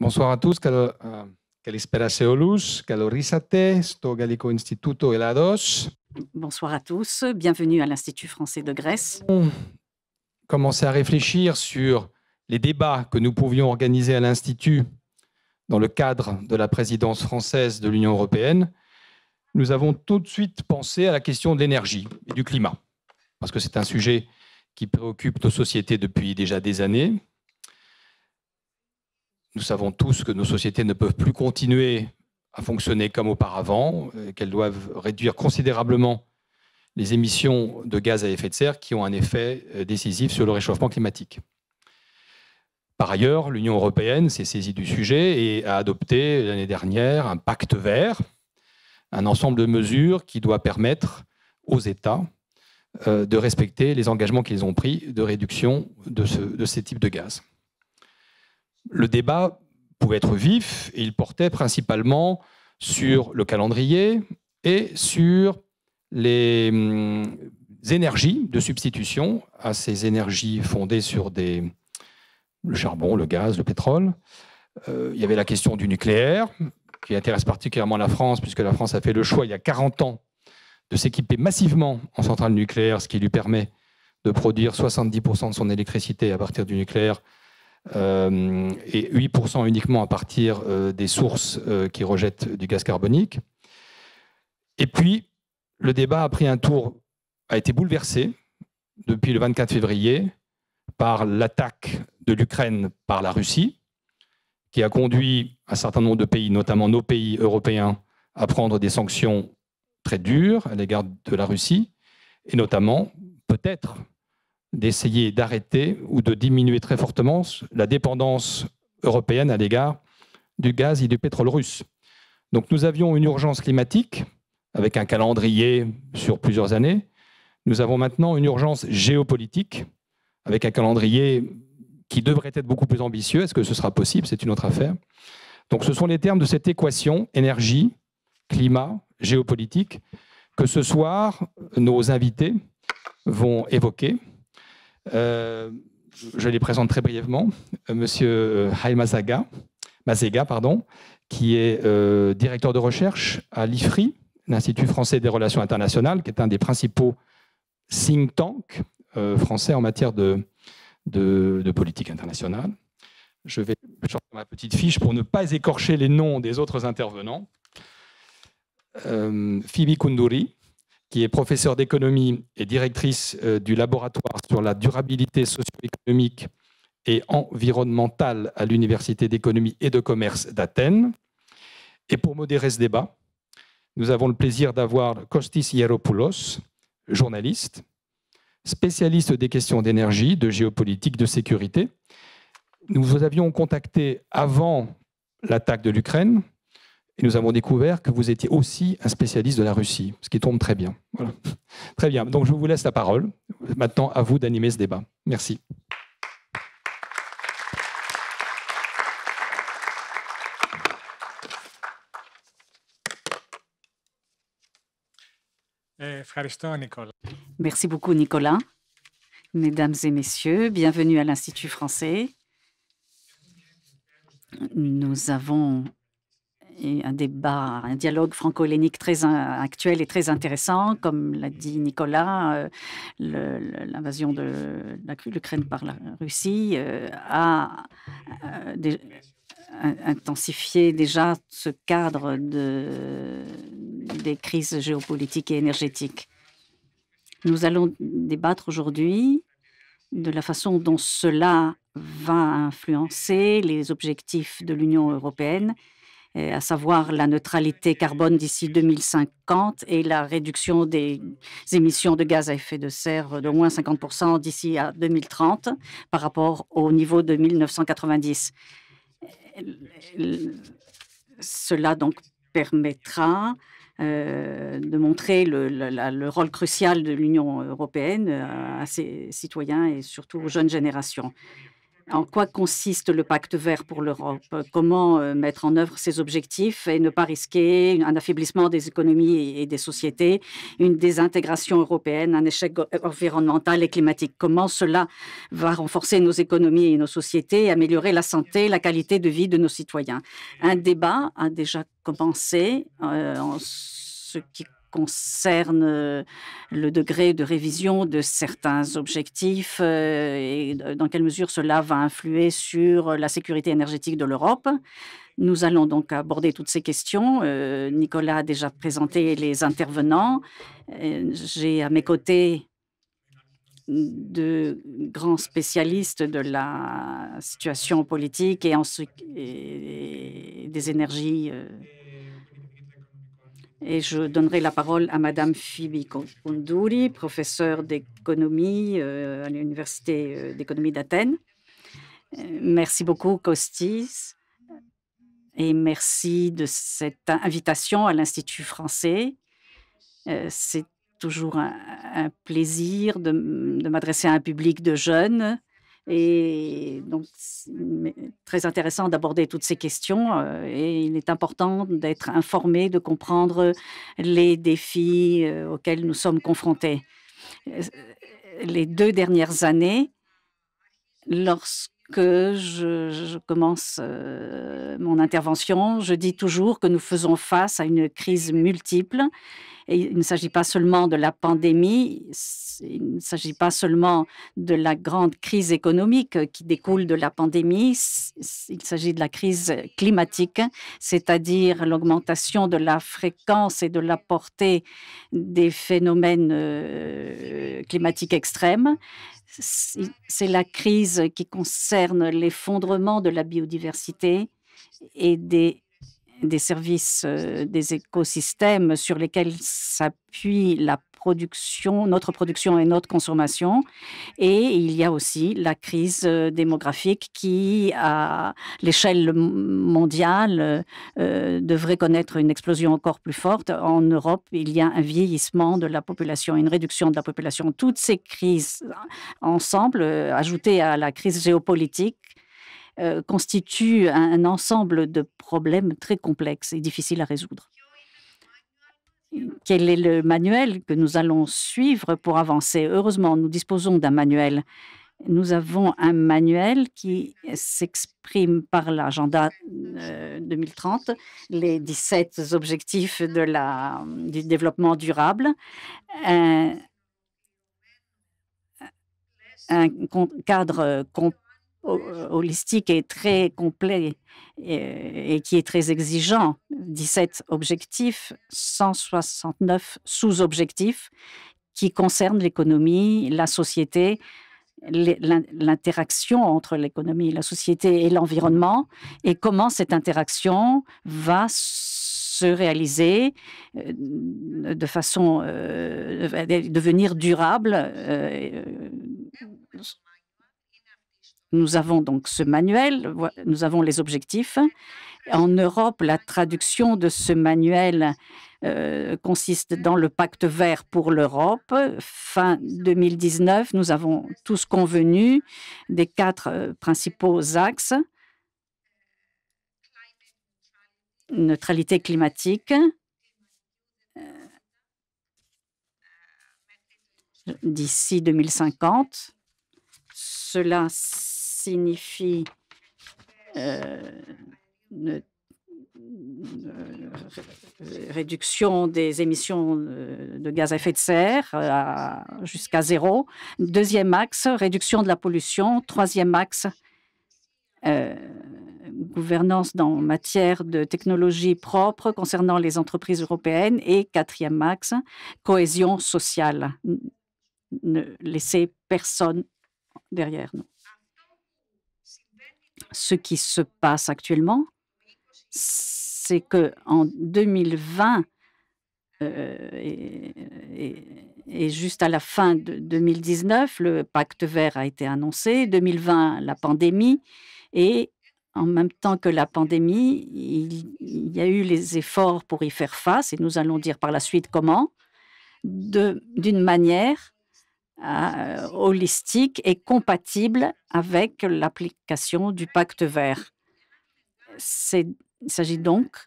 Bonsoir à tous. Καλησπέρα σε όλους. Καλώς ήρθατε στο Γαλλικό Ινστιτούτο Ελλάδος. Bonsoir à tous, bienvenue à l'Institut français de Grèce. On commençait à réfléchir sur les débats que nous pouvions organiser à l'Institut dans le cadre de la présidence française de l'Union européenne. Nous avons tout de suite pensé à la question de l'énergie et du climat, parce que c'est un sujet qui préoccupe nos sociétés depuis déjà des années. Nous savons tous que nos sociétés ne peuvent plus continuer à fonctionner comme auparavant, qu'elles doivent réduire considérablement les émissions de gaz à effet de serre qui ont un effet décisif sur le réchauffement climatique. Par ailleurs, l'Union européenne s'est saisie du sujet et a adopté l'année dernière un pacte vert, un ensemble de mesures qui doit permettre aux États de respecter les engagements qu'ils ont pris de réduction de ces types de gaz. Le débat pouvait être vif et il portait principalement sur le calendrier et sur les énergies de substitution à ces énergies fondées sur le charbon, le gaz, le pétrole. Il y avait la question du nucléaire, qui intéresse particulièrement la France, puisque la France a fait le choix il y a 40 ans de s'équiper massivement en centrales nucléaires, ce qui lui permet de produire 70% de son électricité à partir du nucléaire, et 8% uniquement à partir des sources qui rejettent du gaz carbonique. Et puis, le débat a été bouleversé depuis le 24 février par l'attaque de l'Ukraine par la Russie, qui a conduit un certain nombre de pays, notamment nos pays européens, à prendre des sanctions très dures à l'égard de la Russie, et notamment, peut-être, d'essayer d'arrêter ou de diminuer très fortement la dépendance européenne à l'égard du gaz et du pétrole russe. Donc nous avions une urgence climatique avec un calendrier sur plusieurs années. Nous avons maintenant une urgence géopolitique avec un calendrier qui devrait être beaucoup plus ambitieux. Est-ce que ce sera possible? C'est une autre affaire. Donc ce sont les termes de cette équation énergie, climat, géopolitique que ce soir nos invités vont évoquer. Je les présente très brièvement. Monsieur Jaime Masega, qui est directeur de recherche à l'IFRI, l'Institut français des relations internationales, qui est un des principaux think tanks français en matière de politique internationale. Je vais sortir ma petite fiche pour ne pas écorcher les noms des autres intervenants. Phoebe Koundouri, qui est professeure d'économie et directrice du laboratoire sur la durabilité socio-économique et environnementale à l'Université d'économie et de commerce d'Athènes. Et pour modérer ce débat, nous avons le plaisir d'avoir Kostis Hieropoulos, journaliste, spécialiste des questions d'énergie, de géopolitique, de sécurité. Nous vous avions contacté avant l'attaque de l'Ukraine, et nous avons découvert que vous étiez aussi un spécialiste de la Russie, ce qui tombe très bien. Voilà. Très bien. Donc, je vous laisse la parole. Maintenant, à vous d'animer ce débat. Merci. Merci beaucoup, Nicolas. Mesdames et messieurs, bienvenue à l'Institut français. Nous avons un débat, un dialogue franco-hellénique très actuel et très intéressant. Comme l'a dit Nicolas, l'invasion de l'Ukraine par la Russie a intensifié déjà ce cadre des crises géopolitiques et énergétiques. Nous allons débattre aujourd'hui de la façon dont cela va influencer les objectifs de l'Union européenne, à savoir la neutralité carbone d'ici 2050 et la réduction des émissions de gaz à effet de serre d'au moins 50% d'ici à 2030 par rapport au niveau de 1990. Cela donc permettra de montrer le rôle crucial de l'Union européenne à ses citoyens et surtout aux jeunes générations. En quoi consiste le pacte vert pour l'Europe? Comment mettre en œuvre ces objectifs et ne pas risquer un affaiblissement des économies et des sociétés, une désintégration européenne, un échec environnemental et climatique? Comment cela va renforcer nos économies et nos sociétés et améliorer la santé, la qualité de vie de nos citoyens? Un débat a déjà commencé en ce qui concerne le degré de révision de certains objectifs et dans quelle mesure cela va influer sur la sécurité énergétique de l'Europe. Nous allons donc aborder toutes ces questions. Nicolas a déjà présenté les intervenants. J'ai à mes côtés de grands spécialistes de la situation politique et des énergies. Et je donnerai la parole à Madame Phoebe Koundouri, professeure d'économie à l'Université d'économie d'Athènes. Merci beaucoup, Costis, et merci de cette invitation à l'Institut français. C'est toujours un plaisir de m'adresser à un public de jeunes. Et donc, c'est très intéressant d'aborder toutes ces questions et il est important d'être informé, de comprendre les défis auxquels nous sommes confrontés. Les 2 dernières années, lorsque je commence mon intervention, je dis toujours que nous faisons face à une crise multiple. Et il ne s'agit pas seulement de la pandémie, il ne s'agit pas seulement de la grande crise économique qui découle de la pandémie, il s'agit de la crise climatique, c'est-à-dire l'augmentation de la fréquence et de la portée des phénomènes climatiques extrêmes. C'est la crise qui concerne l'effondrement de la biodiversité et des services, des écosystèmes sur lesquels s'appuie notre production et notre consommation. Et il y a aussi la crise démographique qui, à l'échelle mondiale, devrait connaître une explosion encore plus forte. En Europe, il y a un vieillissement de la population, une réduction de la population. Toutes ces crises ensemble, ajoutées à la crise géopolitique, constitue un ensemble de problèmes très complexes et difficiles à résoudre. Quel est le manuel que nous allons suivre pour avancer? Heureusement, nous disposons d'un manuel. Nous avons un manuel qui s'exprime par l'agenda 2030, les 17 objectifs du développement durable, un cadre holistique et très complet et qui est très exigeant. 17 objectifs, 169 sous-objectifs qui concernent l'économie, la société, l'interaction entre l'économie, la société et l'environnement et comment cette interaction va se réaliser de façon devenir durable. Nous avons donc ce manuel, nous avons les objectifs. En Europe, la traduction de ce manuel consiste dans le pacte vert pour l'Europe. Fin 2019, nous avons tous convenu des 4 principaux axes. Neutralité climatique, d'ici 2050. Cela signifie réduction des émissions de gaz à effet de serre jusqu'à 0. Deuxième axe, réduction de la pollution. Troisième axe, gouvernance en matière de technologies propres concernant les entreprises européennes. Et quatrième axe, cohésion sociale. Ne laisser personne derrière nous. Ce qui se passe actuellement, c'est qu'en 2020 et juste à la fin de 2019, le pacte vert a été annoncé. 2020, la pandémie. Et en même temps que la pandémie, il y a eu les efforts pour y faire face. Et nous allons dire par la suite comment, d'une manière holistique et compatible avec l'application du pacte vert. Il s'agit donc,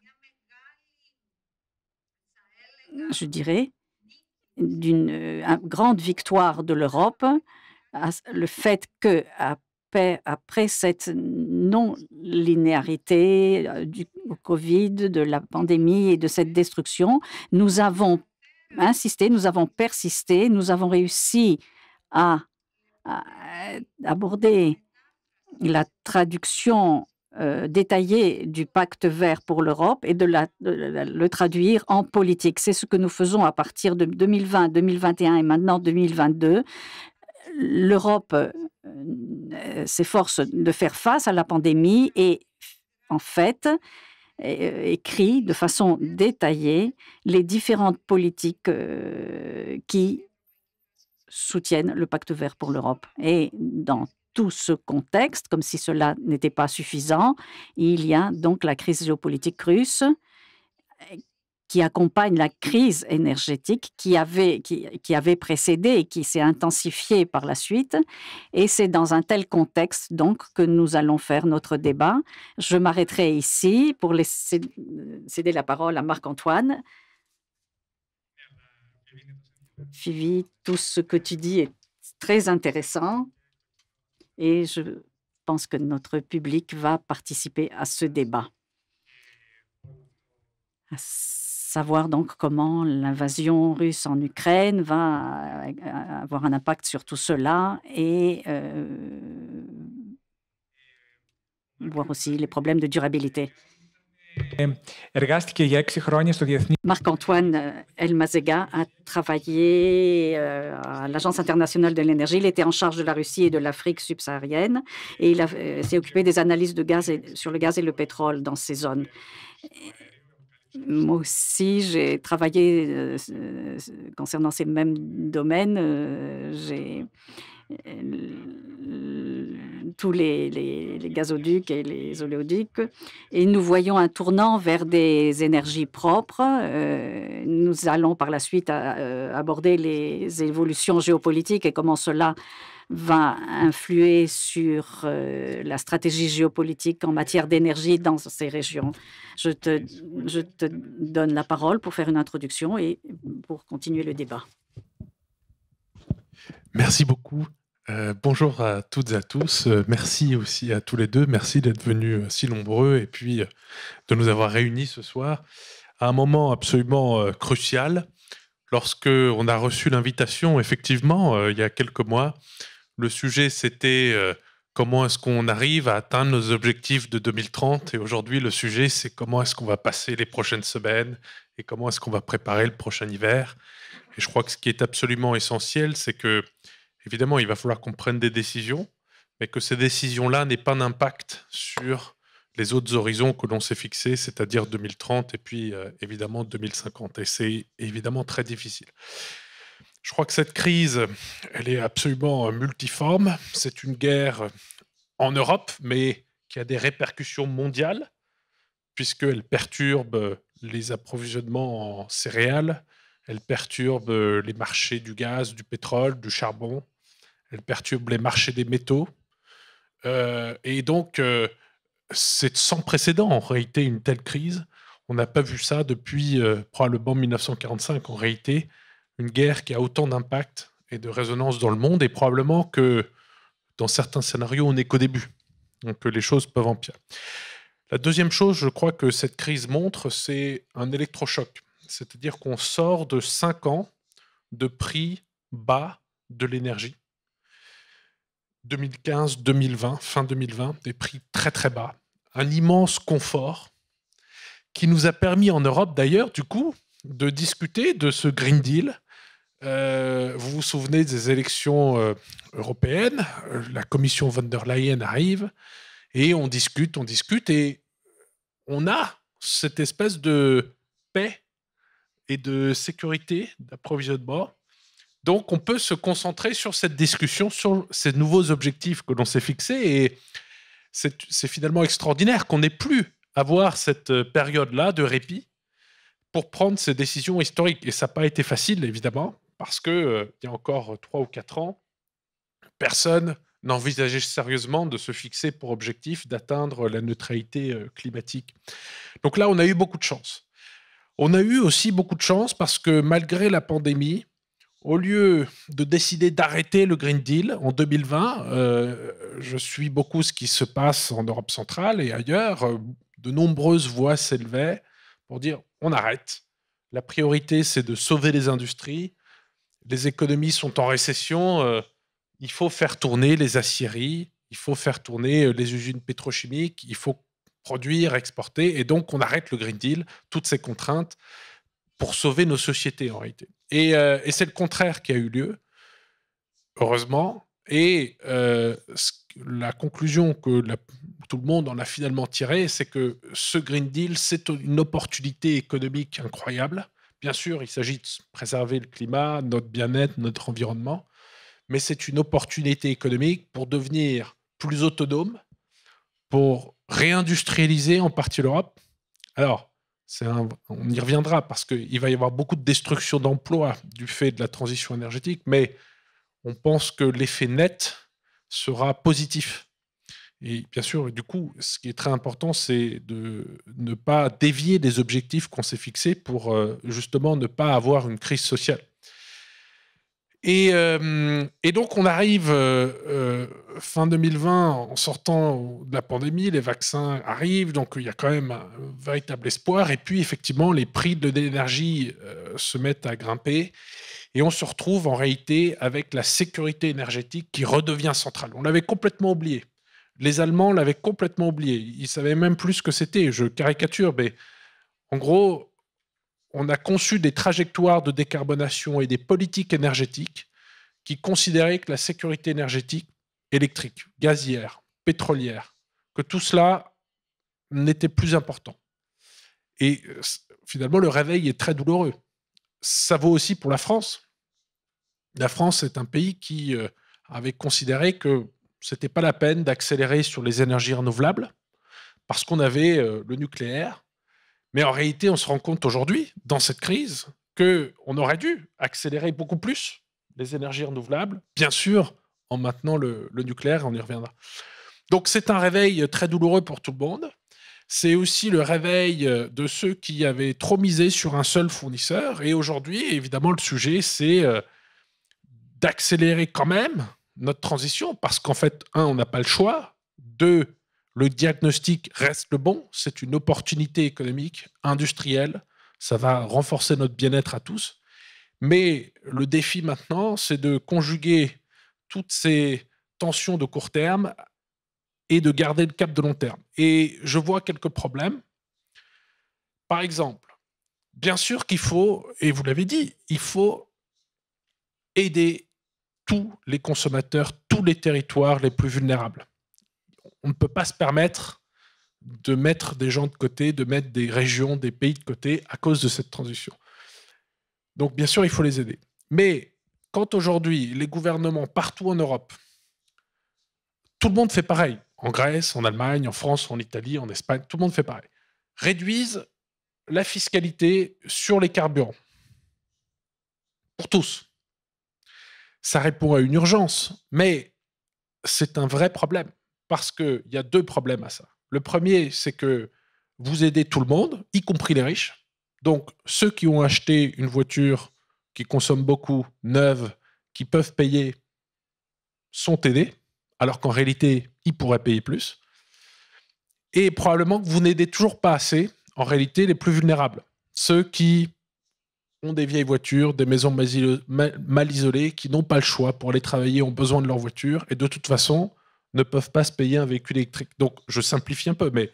je dirais, d'une grande victoire de l'Europe, le fait que après cette non-linéarité du Covid, de la pandémie et de cette destruction, nous avons insisté, nous avons persisté, nous avons réussi à aborder la traduction détaillée du pacte vert pour l'Europe et de le traduire en politique. C'est ce que nous faisons à partir de 2020, 2021 et maintenant 2022. L'Europe s'efforce de faire face à la pandémie et, en fait, écrit de façon détaillée les différentes politiques qui soutiennent le pacte vert pour l'Europe. Et dans tout ce contexte, comme si cela n'était pas suffisant, il y a donc la crise géopolitique russe qui accompagne la crise énergétique qui avait précédé et qui s'est intensifiée par la suite. Et c'est dans un tel contexte donc que nous allons faire notre débat. Je m'arrêterai ici pour céder la parole à Marc-Antoine. Fivi, tout ce que tu dis est très intéressant et je pense que notre public va participer à ce débat. Savoir donc comment l'invasion russe en Ukraine va avoir un impact sur tout cela et voir aussi les problèmes de durabilité. Marc-Antoine Elmazega a travaillé à l'Agence internationale de l'énergie. Il était en charge de la Russie et de l'Afrique subsaharienne et il s'est occupé des analyses de gaz sur le gaz et le pétrole dans ces zones. Moi aussi, j'ai travaillé concernant ces mêmes domaines. J'ai tous les gazoducs et les oléoducs. Et nous voyons un tournant vers des énergies propres. Nous allons par la suite aborder les évolutions géopolitiques et comment cela va influer sur la stratégie géopolitique en matière d'énergie dans ces régions. Je te donne la parole pour faire une introduction et pour continuer le débat. Merci beaucoup. Bonjour à toutes et à tous. Merci aussi à tous les deux. Merci d'être venus si nombreux et puis de nous avoir réunis ce soir à un moment absolument crucial. Lorsque on a reçu l'invitation, effectivement, il y a quelques mois, le sujet c'était comment est-ce qu'on arrive à atteindre nos objectifs de 2030 et aujourd'hui le sujet c'est comment est-ce qu'on va passer les prochaines semaines et comment est-ce qu'on va préparer le prochain hiver. Et je crois que ce qui est absolument essentiel, c'est que évidemment, il va falloir qu'on prenne des décisions, mais que ces décisions-là n'aient pas d'impact sur les autres horizons que l'on s'est fixés, c'est-à-dire 2030 et puis évidemment 2050. Et c'est évidemment très difficile. Je crois que cette crise, elle est absolument multiforme. C'est une guerre en Europe, mais qui a des répercussions mondiales, puisqu'elle perturbe les approvisionnements en céréales, elle perturbe les marchés du gaz, du pétrole, du charbon. Elle perturbe les marchés des métaux. Et donc, c'est sans précédent, en réalité, une telle crise. On n'a pas vu ça depuis probablement 1945, en réalité. Une guerre qui a autant d'impact et de résonance dans le monde. Et probablement que dans certains scénarios, on n'est qu'au début. Donc, les choses peuvent empirer. La deuxième chose, je crois que cette crise montre, c'est un électrochoc. C'est-à-dire qu'on sort de 5 ans de prix bas de l'énergie. 2015, 2020, fin 2020, des prix très très bas. Un immense confort qui nous a permis en Europe d'ailleurs, du coup, de discuter de ce Green Deal. Vous vous souvenez des élections européennes, la commission von der Leyen arrive et on discute et on a cette espèce de paix et de sécurité d'approvisionnement. Donc, on peut se concentrer sur cette discussion, sur ces nouveaux objectifs que l'on s'est fixés. Et c'est finalement extraordinaire qu'on n'ait plus à avoir cette période-là de répit pour prendre ces décisions historiques. Et ça n'a pas été facile, évidemment, parce que il y a encore 3 ou 4 ans, personne n'envisageait sérieusement de se fixer pour objectif d'atteindre la neutralité climatique. Donc là, on a eu beaucoup de chance. On a eu aussi beaucoup de chance parce que malgré la pandémie, au lieu de décider d'arrêter le Green Deal en 2020, je suis beaucoup ce qui se passe en Europe centrale et ailleurs. De nombreuses voix s'élevaient pour dire on arrête. La priorité, c'est de sauver les industries. Les économies sont en récession. Il faut faire tourner les aciéries, il faut faire tourner les usines pétrochimiques, il faut produire, exporter. Et donc, on arrête le Green Deal, toutes ces contraintes, pour sauver nos sociétés en réalité. Et c'est le contraire qui a eu lieu, heureusement. Et la conclusion que tout le monde en a finalement tirée, c'est que ce Green Deal, c'est une opportunité économique incroyable. Bien sûr, il s'agit de préserver le climat, notre bien-être, notre environnement, mais c'est une opportunité économique pour devenir plus autonome, pour réindustrialiser en partie l'Europe. Alors, on y reviendra parce qu'il va y avoir beaucoup de destruction d'emplois du fait de la transition énergétique, mais on pense que l'effet net sera positif. Et bien sûr, du coup, ce qui est très important, c'est de ne pas dévier des objectifs qu'on s'est fixés pour justement ne pas avoir une crise sociale. Et donc, on arrive fin 2020, en sortant de la pandémie, les vaccins arrivent, donc il y a quand même un véritable espoir. Et puis, effectivement, les prix de l'énergie se mettent à grimper. Et on se retrouve en réalité avec la sécurité énergétique qui redevient centrale. On l'avait complètement oublié. Les Allemands l'avaient complètement oublié. Ils ne savaient même plus ce que c'était. Je caricature, mais en gros, on a conçu des trajectoires de décarbonation et des politiques énergétiques qui considéraient que la sécurité énergétique, électrique, gazière, pétrolière, que tout cela n'était plus important. Et finalement, le réveil est très douloureux. Ça vaut aussi pour la France. La France est un pays qui avait considéré que ce n'était pas la peine d'accélérer sur les énergies renouvelables parce qu'on avait le nucléaire. Mais en réalité, on se rend compte aujourd'hui, dans cette crise, qu'on aurait dû accélérer beaucoup plus les énergies renouvelables, bien sûr, en maintenant le nucléaire, on y reviendra. Donc c'est un réveil très douloureux pour tout le monde. C'est aussi le réveil de ceux qui avaient trop misé sur un seul fournisseur. Et aujourd'hui, évidemment, le sujet, c'est d'accélérer quand même notre transition, parce qu'en fait, on n'a pas le choix. 2, le diagnostic reste le bon. C'est une opportunité économique, industrielle. Ça va renforcer notre bien-être à tous. Mais le défi maintenant, c'est de conjuguer toutes ces tensions de court terme et de garder le cap de long terme. Et je vois quelques problèmes. Par exemple, bien sûr qu'il faut, et vous l'avez dit, il faut aider tous les consommateurs, tous les territoires les plus vulnérables. On ne peut pas se permettre de mettre des gens de côté, de mettre des régions, des pays de côté à cause de cette transition. Donc, bien sûr, il faut les aider. Mais quand aujourd'hui, les gouvernements partout en Europe, tout le monde fait pareil, en Grèce, en Allemagne, en France, en Italie, en Espagne, tout le monde fait pareil, réduisent la fiscalité sur les carburants. Pour tous. Ça répond à une urgence, mais c'est un vrai problème, parce qu'il y a 2 problèmes à ça. Le premier, c'est que vous aidez tout le monde, y compris les riches. Donc, ceux qui ont acheté une voiture qui consomme beaucoup, neuve, qui peuvent payer, sont aidés, alors qu'en réalité, ils pourraient payer plus. Et probablement que vous n'aidez toujours pas assez, en réalité, les plus vulnérables. Ceux qui ont des vieilles voitures, des maisons mal isolées, qui n'ont pas le choix pour aller travailler, ont besoin de leur voiture, et de toute façon, ne peuvent pas se payer un véhicule électrique. Donc, je simplifie un peu, mais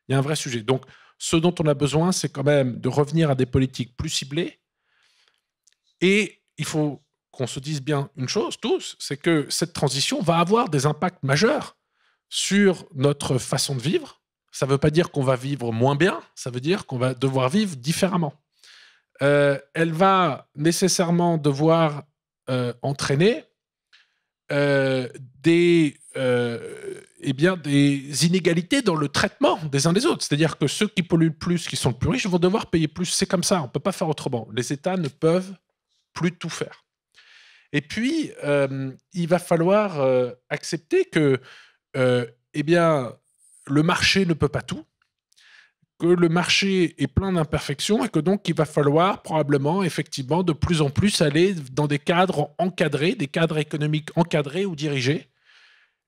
il y a un vrai sujet. Donc, ce dont on a besoin, c'est quand même de revenir à des politiques plus ciblées. Et il faut qu'on se dise bien une chose, tous, c'est que cette transition va avoir des impacts majeurs sur notre façon de vivre. Ça ne veut pas dire qu'on va vivre moins bien, ça veut dire qu'on va devoir vivre différemment. Elle va nécessairement devoir entraîner des inégalités dans le traitement des uns des autres. C'est-à-dire que ceux qui polluent le plus, qui sont le plus riches, vont devoir payer plus. C'est comme ça, on ne peut pas faire autrement. Les États ne peuvent plus tout faire. Et puis, il va falloir accepter que eh bien, le marché ne peut pas tout, que le marché est plein d'imperfections et que donc il va falloir probablement effectivement de plus en plus aller dans des cadres encadrés, des cadres économiques encadrés ou dirigés.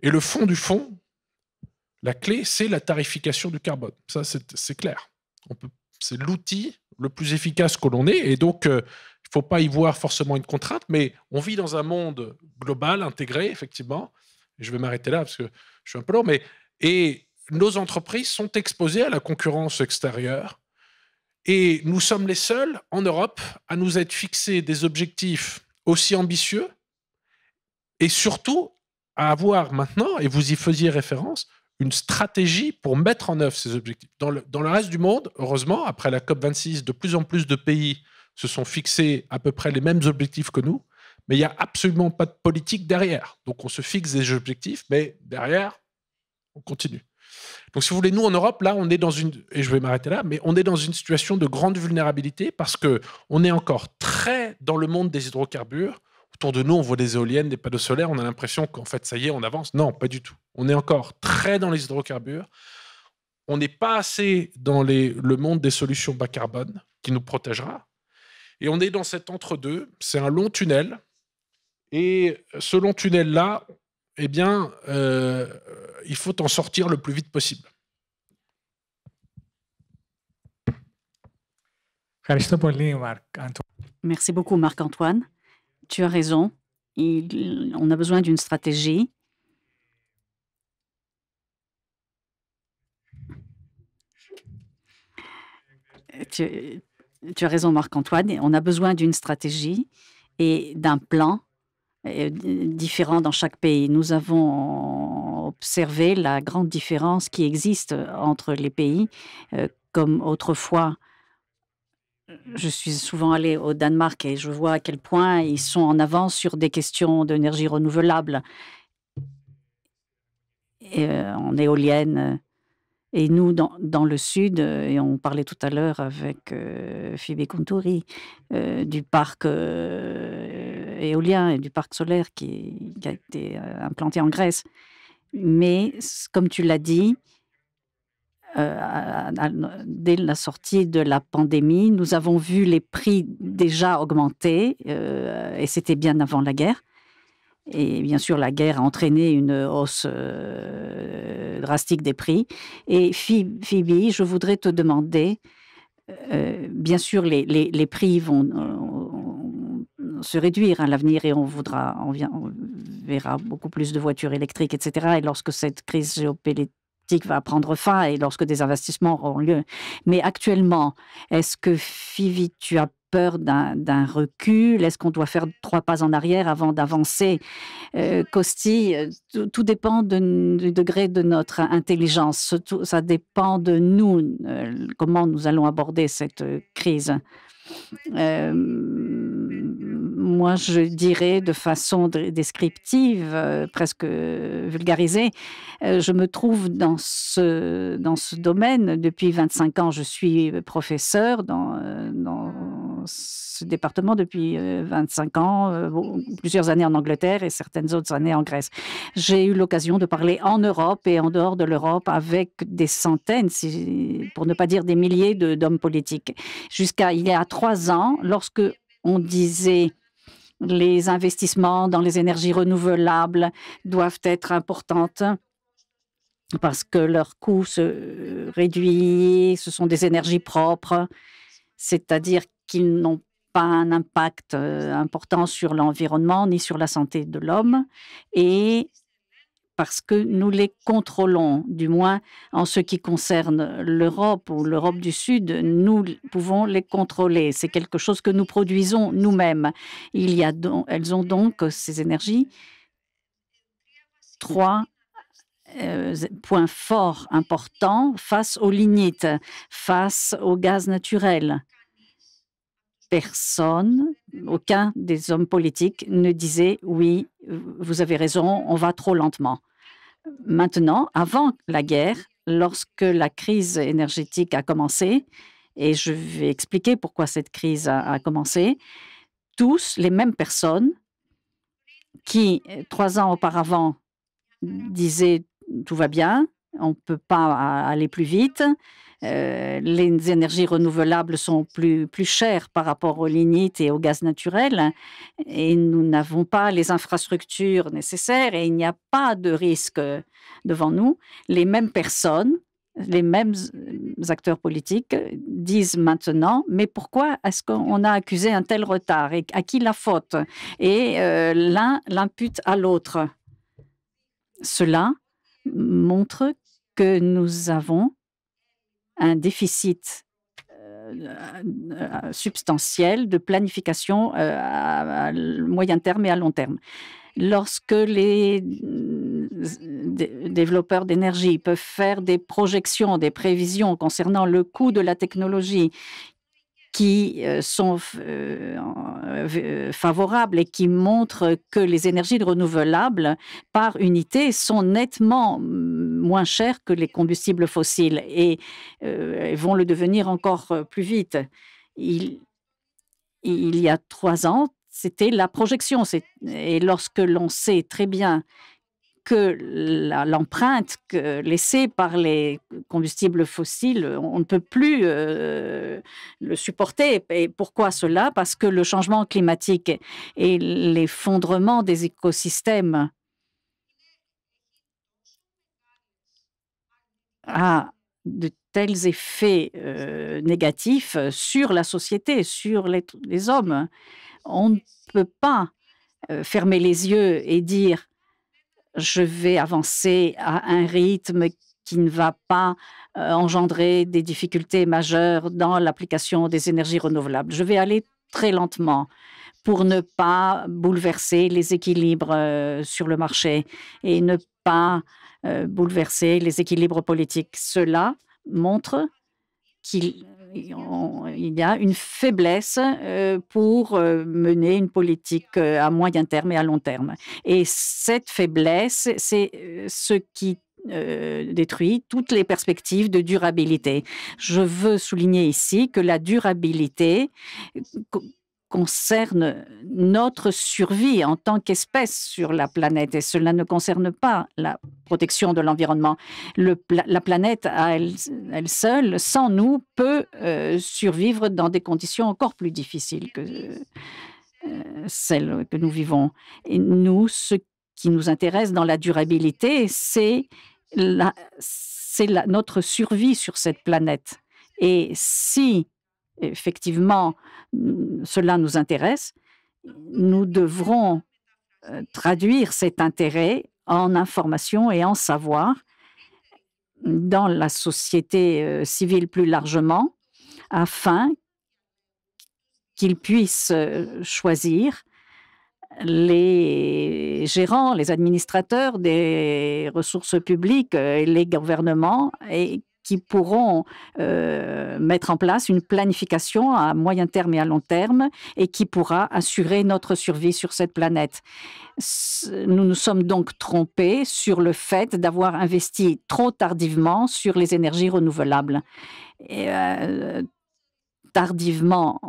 Et le fond du fond, la clé, c'est la tarification du carbone. Ça, c'est clair. C'est l'outil le plus efficace que l'on ait. Et donc, il ne faut pas y voir forcément une contrainte, mais on vit dans un monde global, intégré, effectivement. Et je vais m'arrêter là parce que je suis un peu long, et nos entreprises sont exposées à la concurrence extérieure. Et nous sommes les seuls en Europe à nous être fixés des objectifs aussi ambitieux et surtout à avoir maintenant, et vous y faisiez référence, une stratégie pour mettre en œuvre ces objectifs. Dans le reste du monde, heureusement, après la COP26, de plus en plus de pays se sont fixés à peu près les mêmes objectifs que nous, mais il n'y a absolument pas de politique derrière. Donc on se fixe des objectifs, mais derrière, on continue. Donc si vous voulez, nous en Europe, là, on est dans une, et je vais m'arrêter là, mais on est dans une situation de grande vulnérabilité parce qu'on est encore très dans le monde des hydrocarbures. Autour de nous, on voit des éoliennes, des panneaux solaires, on a l'impression qu'en fait, ça y est, on avance. Non, pas du tout. On est encore très dans les hydrocarbures. On n'est pas assez dans le monde des solutions bas carbone qui nous protégera. Et on est dans cet entre-deux. C'est un long tunnel. Et ce long tunnel-là, eh bien, il faut en sortir le plus vite possible. Merci beaucoup, Marc-Antoine. Tu as raison. On a besoin d'une stratégie. Tu as raison, Marc-Antoine. On a besoin d'une stratégie et d'un plan différent dans chaque pays. Nous avons observé la grande différence qui existe entre les pays. Comme autrefois, je suis souvent allée au Danemark et je vois à quel point ils sont en avance sur des questions d'énergie renouvelable en éolienne. Et nous, dans le sud, et on parlait tout à l'heure avec Phoebe Konturi, du parc éolien et du parc solaire qui a été implanté en Grèce. Mais comme tu l'as dit, dès la sortie de la pandémie, nous avons vu les prix déjà augmenter, et c'était bien avant la guerre. Et bien sûr, la guerre a entraîné une hausse drastique des prix. Et Phoebe, je voudrais te demander, bien sûr, les prix vont se réduire à l'avenir et on verra beaucoup plus de voitures électriques, etc. Et lorsque cette crise géopolitique va prendre fin et lorsque des investissements auront lieu. Mais actuellement, est-ce que, Phoebe, tu as peur d'un recul? Est-ce qu'on doit faire 3 pas en arrière avant d'avancer? Costi, tout dépend du degré de notre intelligence. Ça dépend de nous, comment nous allons aborder cette crise. Moi, je dirais de façon descriptive, presque vulgarisée, je me trouve dans ce domaine depuis 25 ans. Je suis professeur dans ce département depuis 25 ans, plusieurs années en Angleterre et certaines autres années en Grèce. J'ai eu l'occasion de parler en Europe et en dehors de l'Europe avec des centaines, pour ne pas dire des milliers d'hommes politiques. Jusqu'à il y a 3 ans, lorsque on disait les investissements dans les énergies renouvelables doivent être importantes parce que leur coût se réduit, ce sont des énergies propres, c'est-à-dire qu'ils n'ont pas un impact important sur l'environnement ni sur la santé de l'homme, et parce que nous les contrôlons, du moins en ce qui concerne l'Europe ou l'Europe du Sud, nous pouvons les contrôler. C'est quelque chose que nous produisons nous-mêmes. Elles ont donc, ces énergies, 3 points forts importants face aux lignites, face au gaz naturel. Personne, aucun des hommes politiques ne disait « oui, vous avez raison, on va trop lentement ». Maintenant, avant la guerre, lorsque la crise énergétique a commencé, et je vais expliquer pourquoi cette crise a commencé, tous, les mêmes personnes, qui, 3 ans auparavant, disait tout va bien, on ne peut pas aller plus vite, les énergies renouvelables sont plus chères par rapport au lignite et au gaz naturel et nous n'avons pas les infrastructures nécessaires et il n'y a pas de risque devant nous. Les mêmes personnes, les mêmes acteurs politiques disent maintenant, mais pourquoi est-ce qu'on a accusé un tel retard et à qui la faute? Et l'un l'impute à l'autre. Cela montre que nous avons un déficit substantiel de planification à moyen terme et à long terme. Lorsque les développeurs d'énergie peuvent faire des projections, des prévisions concernant le coût de la technologie qui sont favorables et qui montrent que les énergies renouvelables par unité sont nettement moins chères que les combustibles fossiles et vont le devenir encore plus vite. Il y a 3 ans, c'était la projection. Et lorsque l'on sait très bien que l'empreinte laissée par les combustibles fossiles, on ne peut plus le supporter. Et pourquoi cela? Parce que le changement climatique et l'effondrement des écosystèmes a de tels effets négatifs sur la société, sur les hommes. On ne peut pas fermer les yeux et dire je vais avancer à un rythme qui ne va pas engendrer des difficultés majeures dans l'application des énergies renouvelables. Je vais aller très lentement pour ne pas bouleverser les équilibres sur le marché et ne pas bouleverser les équilibres politiques. Cela montre qu'il y a une faiblesse pour mener une politique à moyen terme et à long terme. Et cette faiblesse, c'est ce qui détruit toutes les perspectives de durabilité. Je veux souligner ici que la durabilité concerne notre survie en tant qu'espèce sur la planète et cela ne concerne pas la protection de l'environnement. La planète à elle seule, sans nous, peut survivre dans des conditions encore plus difficiles que celles que nous vivons. Et nous, ce qui nous intéresse dans la durabilité, c'est notre survie sur cette planète. Et si effectivement, cela nous intéresse, nous devrons traduire cet intérêt en information et en savoir dans la société civile plus largement, afin qu'ils puissent choisir les gérants, les administrateurs des ressources publiques et les gouvernements et qui pourront mettre en place une planification à moyen terme et à long terme et qui pourra assurer notre survie sur cette planète. Nous nous sommes donc trompés sur le fait d'avoir investi trop tardivement sur les énergies renouvelables. Et, tardivement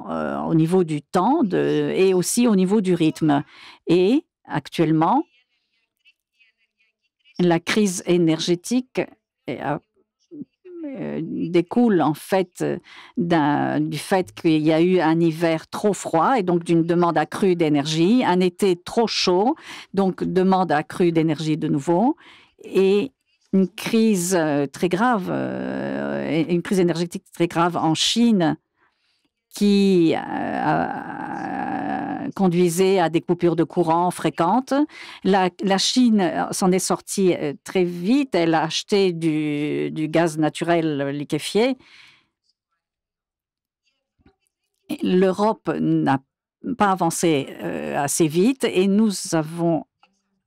au niveau du temps et aussi au niveau du rythme. Et actuellement, la crise énergétique découle en fait du fait qu'il y a eu un hiver trop froid et donc d'une demande accrue d'énergie, un été trop chaud, donc demande accrue d'énergie de nouveau, et une crise très grave, une crise énergétique très grave en Chine qui conduisait à des coupures de courant fréquentes. La Chine s'en est sortie très vite. Elle a acheté du gaz naturel liquéfié. L'Europe n'a pas avancé assez vite et nous avons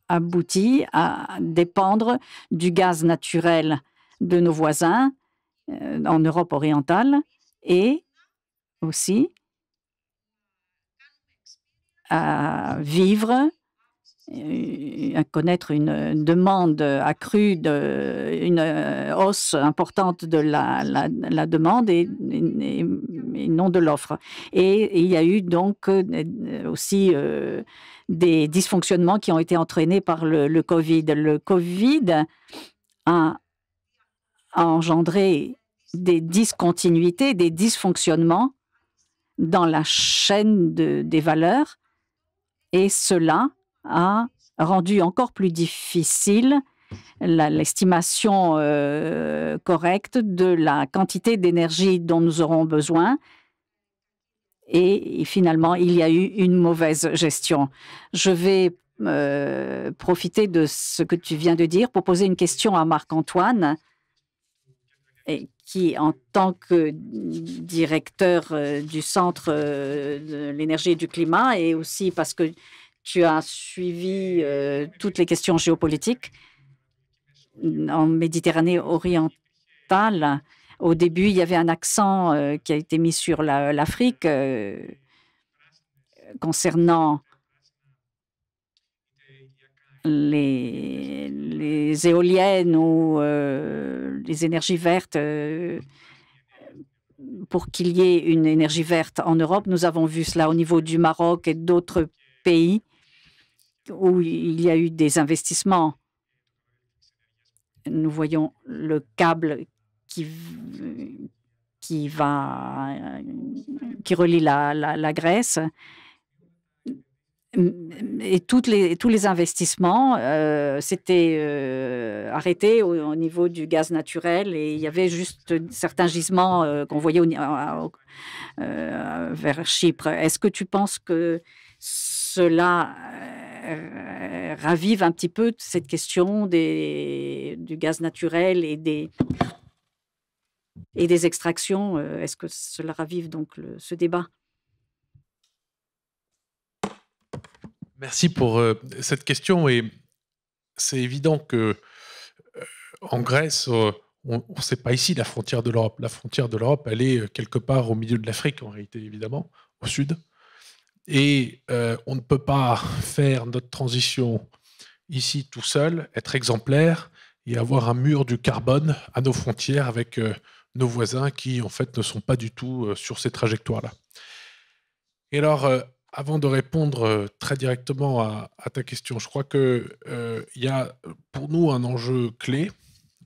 abouti à dépendre du gaz naturel de nos voisins en Europe orientale et aussi à vivre à connaître une demande accrue, une hausse importante de la demande et non de l'offre. Et il y a eu donc aussi des dysfonctionnements qui ont été entraînés par le Covid. Le Covid a engendré des discontinuités, des dysfonctionnements dans la chaîne des valeurs, et cela a rendu encore plus difficile l'estimation correcte de la quantité d'énergie dont nous aurons besoin. Et finalement, il y a eu une mauvaise gestion. Je vais profiter de ce que tu viens de dire pour poser une question à Marc-Antoine, qui, en tant que directeur du Centre de l'énergie et du climat, et aussi parce que tu as suivi toutes les questions géopolitiques en Méditerranée orientale. Au début, il y avait un accent qui a été mis sur l'Afrique concernant les éoliennes ou les énergies vertes. Pour qu'il y ait une énergie verte en Europe, nous avons vu cela au niveau du Maroc et d'autres pays où il y a eu des investissements. Nous voyons le câble qui relie la Grèce. Et tous les investissements s'étaient arrêtés au niveau du gaz naturel, et il y avait juste certains gisements qu'on voyait vers Chypre. Est-ce que tu penses que cela ravive un petit peu cette question du gaz naturel et des extractions? Est-ce que cela ravive donc ce débat? Merci pour cette question. Et c'est évident que en Grèce, on ne sait pas ici la frontière de l'Europe. La frontière de l'Europe, elle est quelque part au milieu de l'Afrique, en réalité, évidemment, au sud. Et on ne peut pas faire notre transition ici tout seul, être exemplaire et avoir un mur du carbone à nos frontières avec nos voisins qui, en fait, ne sont pas du tout sur ces trajectoires-là. Et alors, avant de répondre très directement à ta question, je crois qu'il y a pour nous un enjeu clé,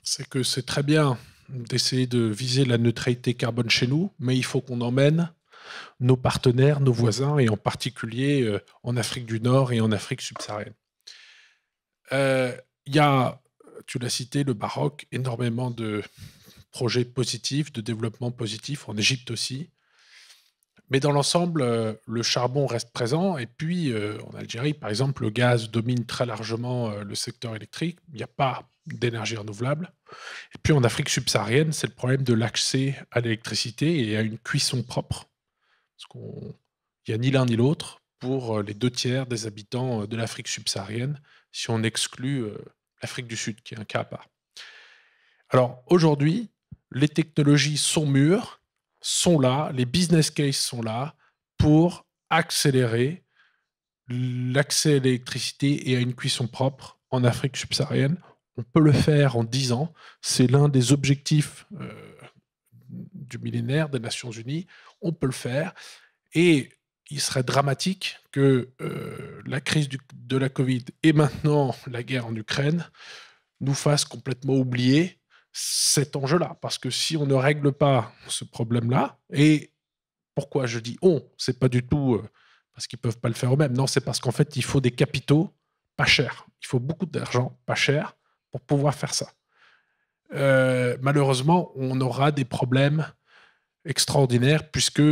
c'est que c'est très bien d'essayer de viser la neutralité carbone chez nous, mais il faut qu'on emmène nos partenaires, nos voisins, et en particulier en Afrique du Nord et en Afrique subsaharienne. Il y a, tu l'as cité, le Maroc, énormément de projets positifs, de développement positif, en Égypte aussi. Mais dans l'ensemble, le charbon reste présent. Et puis, en Algérie, par exemple, le gaz domine très largement le secteur électrique. Il n'y a pas d'énergie renouvelable. Et puis, en Afrique subsaharienne, c'est le problème de l'accès à l'électricité et à une cuisson propre. Parce qu'il n'y a ni l'un ni l'autre pour les 2/3 des habitants de l'Afrique subsaharienne, si on exclut l'Afrique du Sud, qui est un cas à part. Alors, aujourd'hui, les technologies sont mûres, sont là, les business cases sont là pour accélérer l'accès à l'électricité et à une cuisson propre en Afrique subsaharienne. On peut le faire en 10 ans. C'est l'un des objectifs du millénaire des Nations Unies. On peut le faire. Et il serait dramatique que la crise de la Covid et maintenant la guerre en Ukraine nous fassent complètement oublier cet enjeu-là, parce que si on ne règle pas ce problème-là, et pourquoi je dis on, c'est pas du tout parce qu'ils peuvent pas le faire eux-mêmes, non, c'est parce qu'en fait il faut des capitaux pas chers, il faut beaucoup d'argent pas cher pour pouvoir faire ça. Malheureusement, on aura des problèmes extraordinaires puisque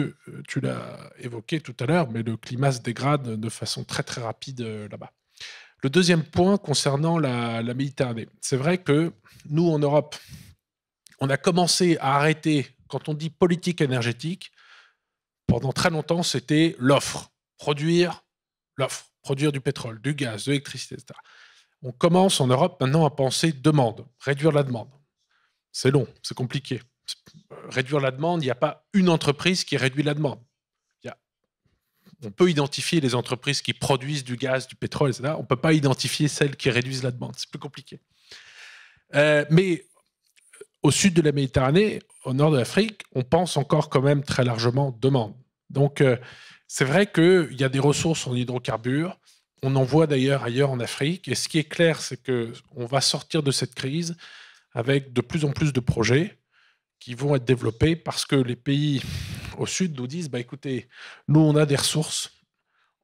tu l'as évoqué tout à l'heure, mais le climat se dégrade de façon très très rapide là-bas. Le deuxième point concernant la Méditerranée, c'est vrai que nous, en Europe, on a commencé à arrêter, quand on dit politique énergétique, pendant très longtemps, c'était l'offre, produire du pétrole, du gaz, de l'électricité, etc. On commence en Europe maintenant à penser demande, réduire la demande. C'est long, c'est compliqué. Réduire la demande, il n'y a pas une entreprise qui réduit la demande. Il y a On peut identifier les entreprises qui produisent du gaz, du pétrole, etc. On ne peut pas identifier celles qui réduisent la demande. C'est plus compliqué. Mais au sud de la Méditerranée, au nord de l'Afrique, on pense encore quand même très largement demande. Donc, c'est vrai qu'il y a des ressources en hydrocarbures. On en voit d'ailleurs ailleurs en Afrique. Et ce qui est clair, c'est qu'on va sortir de cette crise avec de plus en plus de projets qui vont être développés parce que les pays au sud nous disent, écoutez, nous, on a des ressources,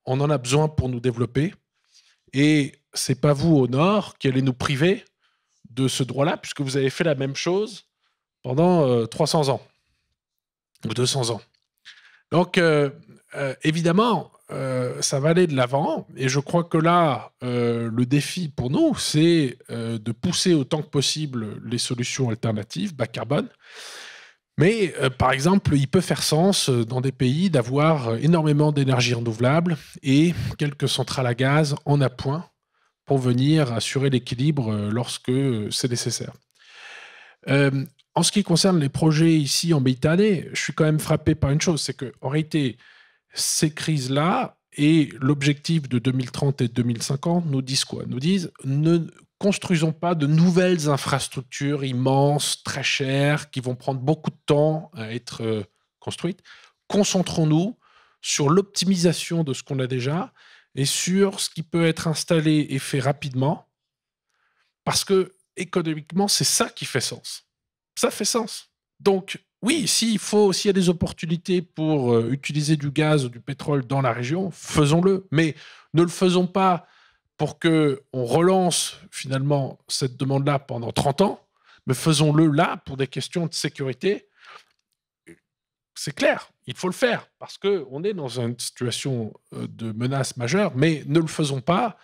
on en a besoin pour nous développer. Et ce n'est pas vous au nord qui allez nous priver de ce droit-là, puisque vous avez fait la même chose pendant 300 ans ou 200 ans. Donc, évidemment, ça va aller de l'avant. Et je crois que là, le défi pour nous, c'est de pousser autant que possible les solutions alternatives, bas carbone. Mais, par exemple, il peut faire sens dans des pays d'avoir énormément d'énergie renouvelable et quelques centrales à gaz en appoint pour venir assurer l'équilibre lorsque c'est nécessaire. En ce qui concerne les projets ici en Méditerranée, je suis quand même frappé par une chose, c'est qu'en réalité, ces crises-là et l'objectif de 2030 et 2050 nous disent quoi? Nous disent ne construisons pas de nouvelles infrastructures immenses, très chères, qui vont prendre beaucoup de temps à être construites. Concentrons-nous sur l'optimisation de ce qu'on a déjà et sur ce qui peut être installé et fait rapidement, parce que économiquement, c'est ça qui fait sens. Ça fait sens. Donc, oui, s'il y a des opportunités pour utiliser du gaz ou du pétrole dans la région, faisons-le. Mais ne le faisons pas pour qu'on relance finalement cette demande-là pendant 30 ans, mais faisons-le là pour des questions de sécurité. C'est clair, il faut le faire parce qu'on est dans une situation de menace majeure, mais ne le faisons pas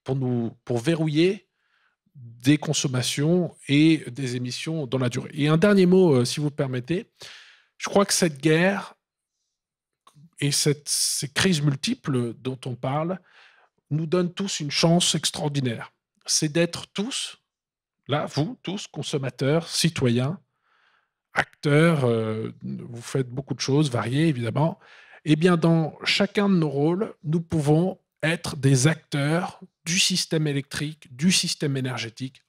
pour verrouiller des consommations et des émissions dans la durée. Et un dernier mot, si vous permettez. Je crois que cette guerre et ces crises multiples dont on parle nous donnent tous une chance extraordinaire. C'est d'être tous, là, vous, tous, consommateurs, citoyens, acteurs, vous faites beaucoup de choses, variées évidemment. Eh bien, dans chacun de nos rôles, nous pouvons être des acteurs du système électrique, du système énergétique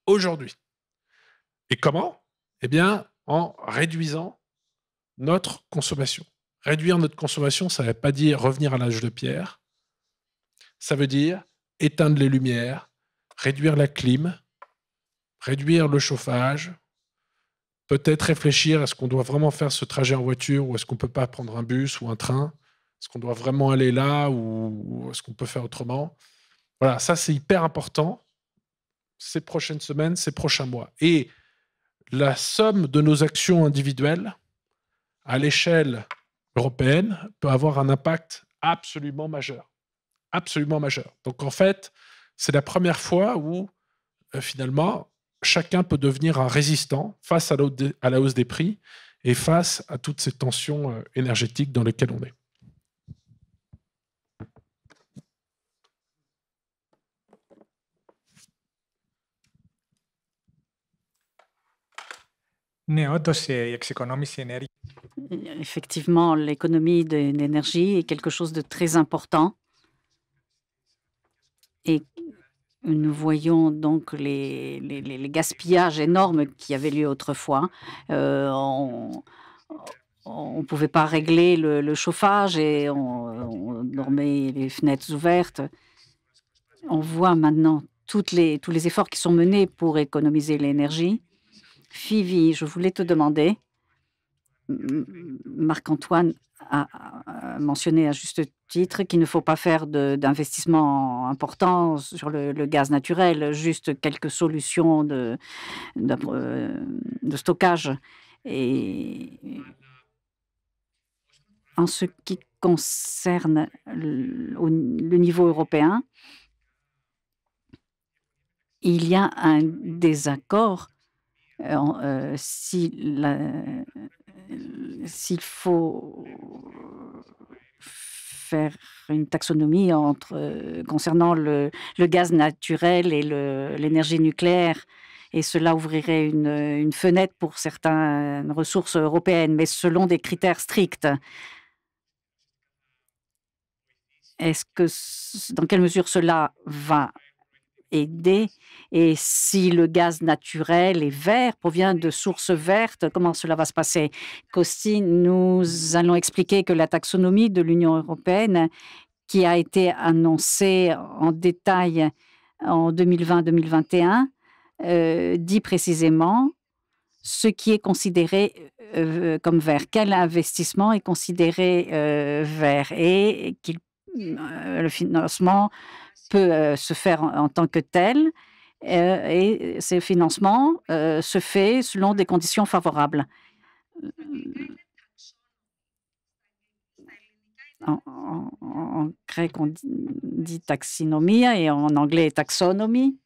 aujourd'hui. Et comment? Eh bien, en réduisant notre consommation. Réduire notre consommation, ça ne veut pas dire revenir à l'âge de pierre. Ça veut dire éteindre les lumières, réduire la clim, réduire le chauffage, peut-être réfléchir, est-ce qu'on doit vraiment faire ce trajet en voiture ou est-ce qu'on ne peut pas prendre un bus ou un train? Est-ce qu'on doit vraiment aller là ou est-ce qu'on peut faire autrement? Voilà, ça c'est hyper important ces prochaines semaines, ces prochains mois. Et la somme de nos actions individuelles à l'échelle européenne peut avoir un impact absolument majeur. Absolument majeur. Donc en fait, c'est la première fois où finalement, chacun peut devenir un résistant face à la hausse des prix et face à toutes ces tensions énergétiques dans lesquelles on est. Effectivement, l'économie de l'énergie est quelque chose de très important. Et nous voyons donc les gaspillages énormes qui avaient lieu autrefois. On ne pouvait pas régler le chauffage et on dormait les fenêtres ouvertes. On voit maintenant tous les efforts qui sont menés pour économiser l'énergie. Fivi, je voulais te demander, Marc-Antoine a mentionné à juste titre qu'il ne faut pas faire d'investissement important sur le gaz naturel, juste quelques solutions de stockage. Et en ce qui concerne le niveau européen, il y a un désaccord s'il faut faire une taxonomie concernant le gaz naturel et l'énergie nucléaire. Et cela ouvrirait une fenêtre pour certaines ressources européennes, mais selon des critères stricts. Dans quelle mesure cela va aider? Et si le gaz naturel et vert provient de sources vertes, comment cela va se passer? Qu'aussi, nous allons expliquer que la taxonomie de l'Union européenne, qui a été annoncée en détail en 2020-2021, dit précisément ce qui est considéré comme vert. Quel investissement est considéré vert et le financement peut se faire en tant que tel et ce financement se fait selon des conditions favorables. En grec, on dit taxinomie et en anglais taxonomie.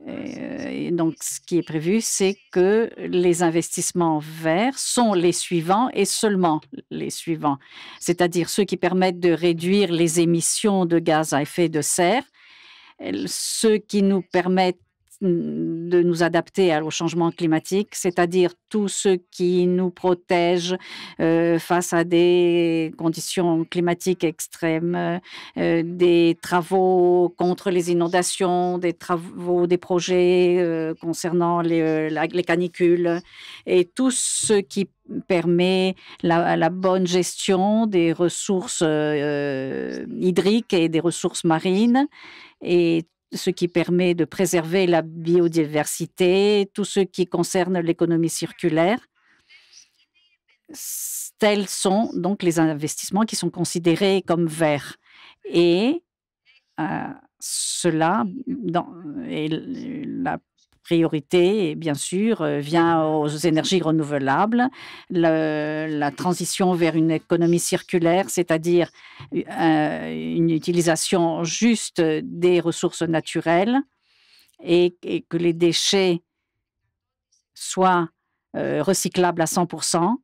Et donc, ce qui est prévu, c'est que les investissements verts sont les suivants et seulement les suivants, c'est-à-dire ceux qui permettent de réduire les émissions de gaz à effet de serre, ceux qui nous permettent de nous adapter au changement climatique, c'est-à-dire tous ceux qui nous protègent face à des conditions climatiques extrêmes, des travaux contre les inondations, des projets concernant les canicules et tout ce qui permet la bonne gestion des ressources hydriques et des ressources marines et ce qui permet de préserver la biodiversité, tout ce qui concerne l'économie circulaire. Tels sont donc les investissements qui sont considérés comme verts. Et cela, et la priorité, bien sûr, vient aux énergies renouvelables, la transition vers une économie circulaire, c'est-à-dire une utilisation juste des ressources naturelles et que les déchets soient recyclables à 100%.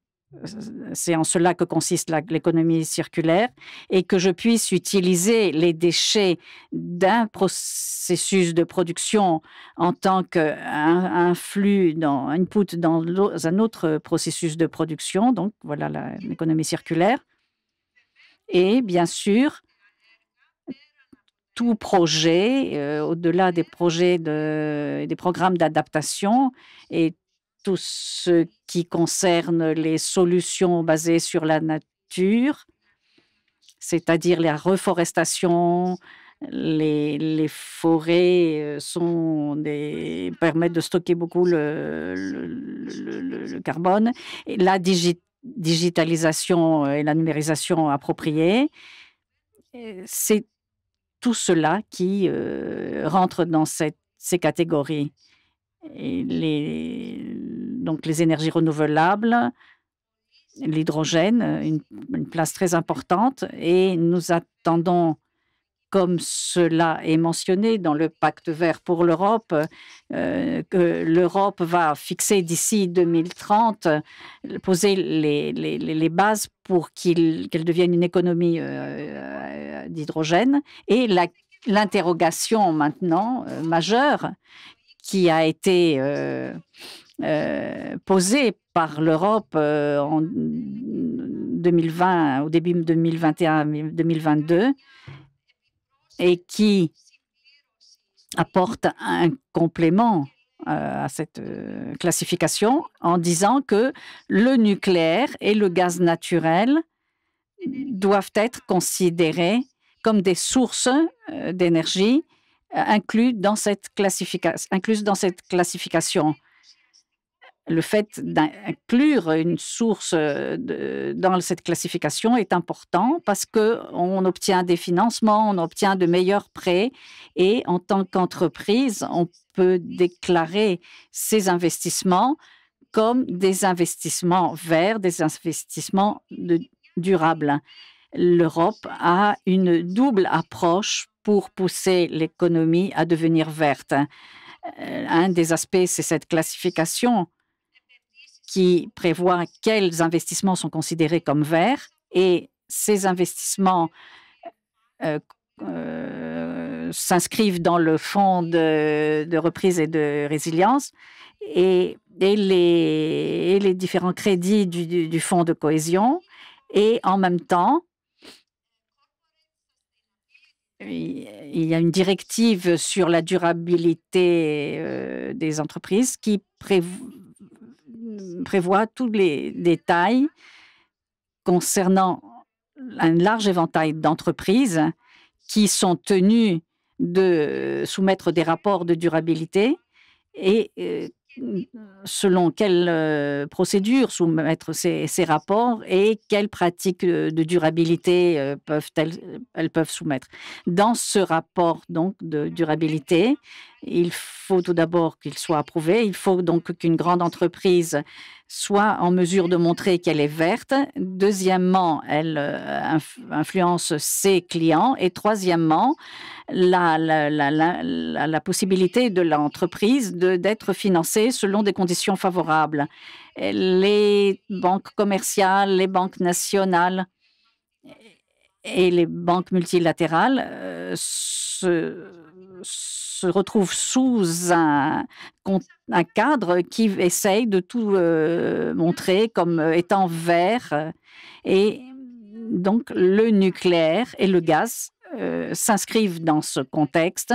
C'est en cela que consiste l'économie circulaire et que je puisse utiliser les déchets d'un processus de production en tant qu'un flux, un input dans un autre processus de production. Donc, voilà l'économie circulaire. Et bien sûr, tout projet, au-delà des projets des programmes d'adaptation et tout ce qui concerne les solutions basées sur la nature, c'est-à-dire la reforestation, les forêts permettent de stocker beaucoup le carbone, et la digitalisation et la numérisation appropriée. C'est tout cela qui rentre dans ces catégories. Et donc les énergies renouvelables, l'hydrogène, une place très importante. Et nous attendons, comme cela est mentionné dans le pacte vert pour l'Europe, que l'Europe va fixer d'ici 2030, poser les bases pour qu'elle devienne une économie d'hydrogène. Et l'interrogation maintenant majeure qui a été posée par l'Europe en 2020, au début 2021-2022, et qui apporte un complément à cette classification en disant que le nucléaire et le gaz naturel doivent être considérés comme des sources d'énergie incluses dans cette classification. Le fait d'inclure une source dans cette classification est important parce qu'on obtient des financements, on obtient de meilleurs prêts et en tant qu'entreprise, on peut déclarer ces investissements comme des investissements verts, des investissements durables. L'Europe a une double approche pour pousser l'économie à devenir verte. Un des aspects, c'est cette classification qui prévoit quels investissements sont considérés comme verts et ces investissements s'inscrivent dans le fonds de reprise et de résilience et les différents crédits du fonds de cohésion et en même temps, il y a une directive sur la durabilité des entreprises qui prévoit tous les détails concernant un large éventail d'entreprises qui sont tenues de soumettre des rapports de durabilité et selon quelle procédure soumettre ces rapports et quelles pratiques de durabilité elles peuvent soumettre. Dans ce rapport donc de durabilité, il faut tout d'abord qu'il soit approuvé. Il faut donc qu'une grande entreprise soit en mesure de montrer qu'elle est verte. Deuxièmement, elle influence ses clients. Et troisièmement, la possibilité de l'entreprise d'être financée selon des conditions favorables. Les banques commerciales, les banques nationales et les banques multilatérales se retrouvent sous un cadre qui essaye de tout montrer comme étant vert. Et donc, le nucléaire et le gaz s'inscrivent dans ce contexte.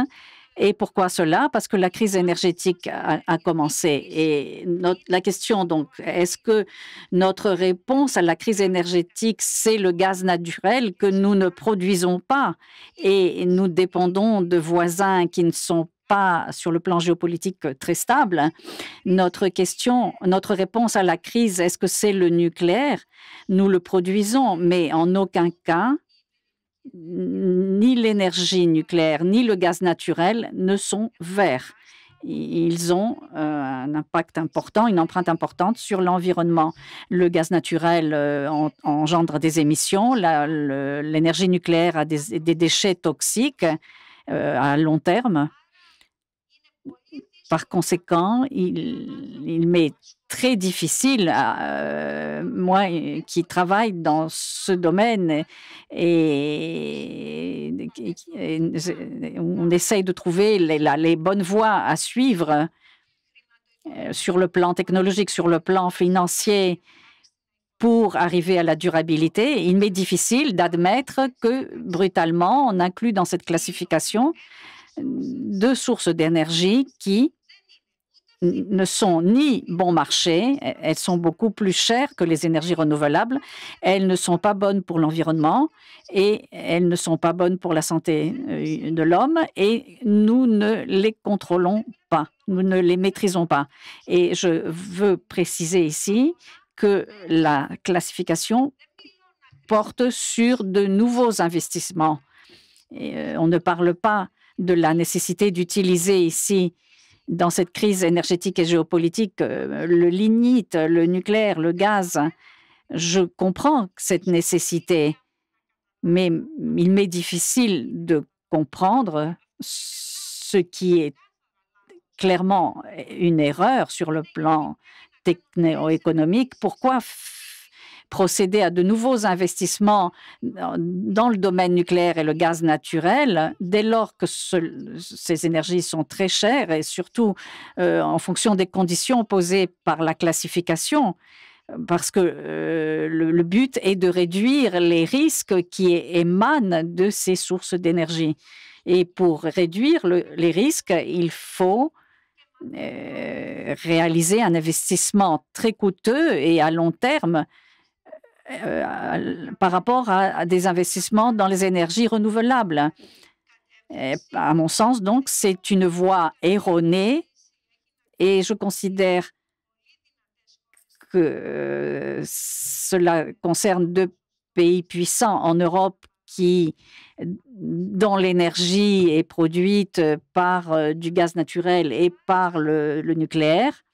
Et pourquoi cela? Parce que la crise énergétique a commencé. Et la question, donc, est-ce que notre réponse à la crise énergétique, c'est le gaz naturel que nous ne produisons pas et nous dépendons de voisins qui ne sont pas, sur le plan géopolitique, très stables? Notre réponse à la crise, est-ce que c'est le nucléaire? Nous le produisons, mais en aucun cas, ni l'énergie nucléaire, ni le gaz naturel ne sont verts. Ils ont un impact important, une empreinte importante sur l'environnement. Le gaz naturel engendre des émissions. L'énergie nucléaire a des déchets toxiques à long terme. Par conséquent, il m'est très difficile, moi qui travaille dans ce domaine, et on essaye de trouver les bonnes voies à suivre sur le plan technologique, sur le plan financier, pour arriver à la durabilité. Il m'est difficile d'admettre que brutalement, on inclut dans cette classification deux sources d'énergie qui ne sont ni bon marché, elles sont beaucoup plus chères que les énergies renouvelables, elles ne sont pas bonnes pour l'environnement et elles ne sont pas bonnes pour la santé de l'homme, et nous ne les contrôlons pas, nous ne les maîtrisons pas. Et je veux préciser ici que la classification porte sur de nouveaux investissements. Et on ne parle pas de la nécessité d'utiliser ici, dans cette crise énergétique et géopolitique, le lignite, le nucléaire, le gaz. Je comprends cette nécessité, mais il m'est difficile de comprendre ce qui est clairement une erreur sur le plan techno-économique. Pourquoi procéder à de nouveaux investissements dans le domaine nucléaire et le gaz naturel dès lors que ces énergies sont très chères et surtout en fonction des conditions posées par la classification, parce que le but est de réduire les risques qui émanent de ces sources d'énergie. Et pour réduire les risques, il faut réaliser un investissement très coûteux et à long terme par rapport à des investissements dans les énergies renouvelables. À mon sens, donc, c'est une voie erronée, et je considère que cela concerne deux pays puissants en Europe dont l'énergie est produite par du gaz naturel et par le nucléaire.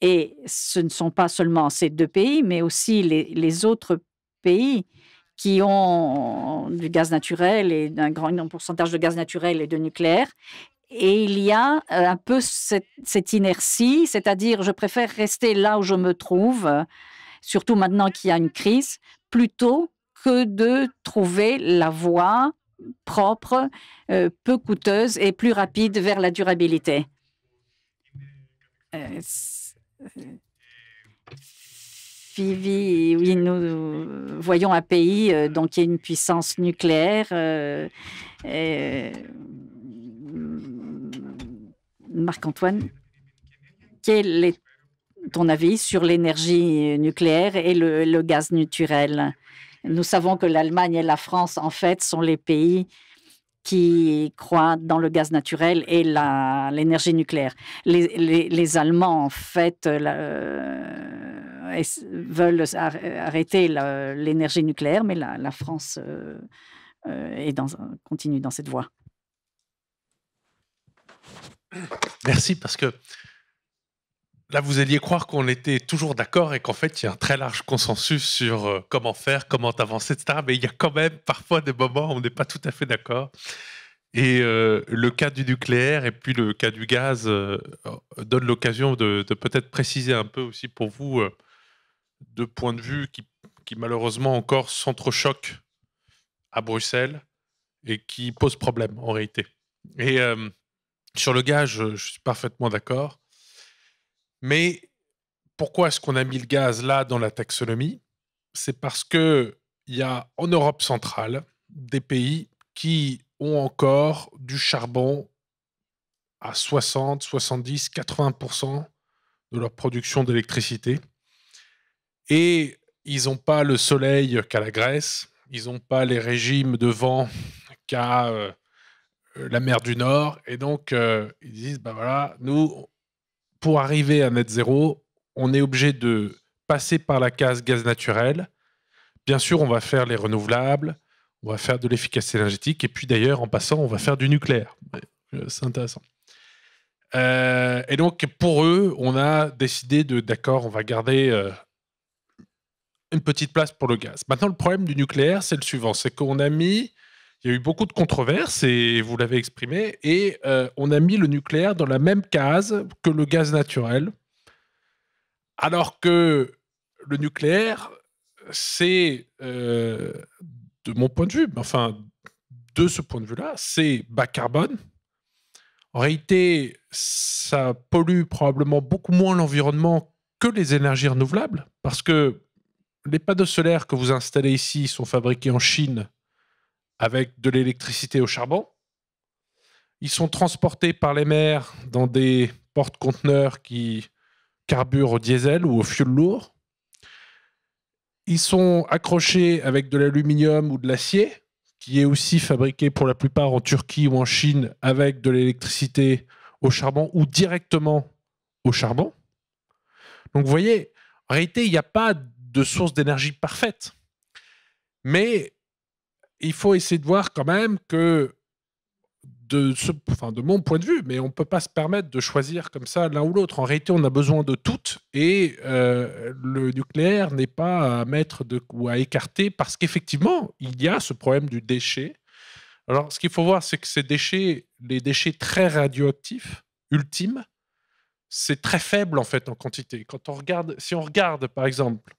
Et ce ne sont pas seulement ces deux pays, mais aussi les autres pays qui ont du gaz naturel et un grand pourcentage de gaz naturel et de nucléaire. Et il y a un peu cette inertie, c'est-à-dire je préfère rester là où je me trouve, surtout maintenant qu'il y a une crise, plutôt que de trouver la voie propre, peu coûteuse et plus rapide vers la durabilité. suivi, oui, nous voyons un pays qui a une puissance nucléaire. Marc-Antoine, quel est ton avis sur l'énergie nucléaire et le gaz naturel? Nous savons que l'Allemagne et la France, en fait, sont les pays qui croient dans le gaz naturel et l'énergie nucléaire. Les Allemands, en fait, veulent arrêter l'énergie nucléaire, mais la France continue dans cette voie. Merci, parce que là, vous alliez croire qu'on était toujours d'accord et qu'en fait, il y a un très large consensus sur comment faire, comment avancer, etc. Mais il y a quand même parfois des moments où on n'est pas tout à fait d'accord. Et le cas du nucléaire et puis le cas du gaz donne l'occasion de peut-être préciser un peu aussi pour vous deux points de vue qui malheureusement encore s'entrechoquent à Bruxelles et qui posent problème en réalité. Et sur le gaz, je suis parfaitement d'accord. Mais pourquoi est-ce qu'on a mis le gaz là dans la taxonomie? C'est parce qu'il y a en Europe centrale des pays qui ont encore du charbon à 60, 70, 80% de leur production d'électricité. Et ils n'ont pas le soleil qu'a la Grèce, ils n'ont pas les régimes de vent qu'a la mer du Nord. Et donc, ils disent, ben voilà, nous, pour arriver à net zéro, on est obligé de passer par la case gaz naturel. Bien sûr, on va faire les renouvelables, on va faire de l'efficacité énergétique, et puis d'ailleurs, en passant, on va faire du nucléaire. C'est intéressant. Et donc, pour eux, on a décidé d'accord, on va garder une petite place pour le gaz. Maintenant, le problème du nucléaire, c'est le suivant, c'est qu'on a mis, il y a eu beaucoup de controverses, et vous l'avez exprimé, et on a mis le nucléaire dans la même case que le gaz naturel, alors que le nucléaire, c'est, de mon point de vue, enfin, de ce point de vue-là, c'est bas carbone. En réalité, ça pollue probablement beaucoup moins l'environnement que les énergies renouvelables, parce que les panneaux solaires que vous installez ici sont fabriqués en Chine avec de l'électricité au charbon. Ils sont transportés par les mers dans des porte-conteneurs qui carburent au diesel ou au fioul lourd. Ils sont accrochés avec de l'aluminium ou de l'acier, qui est aussi fabriqué pour la plupart en Turquie ou en Chine avec de l'électricité au charbon ou directement au charbon. Donc vous voyez, en réalité, il n'y a pas de source d'énergie parfaite. Mais il faut essayer de voir quand même que, de mon point de vue, mais on ne peut pas se permettre de choisir comme ça l'un ou l'autre. En réalité, on a besoin de toutes, et le nucléaire n'est pas à mettre ou à écarter, parce qu'effectivement, il y a ce problème du déchet. Alors, ce qu'il faut voir, c'est que ces déchets, les déchets très radioactifs, ultimes, c'est très faible en fait en quantité. Si on regarde par exemple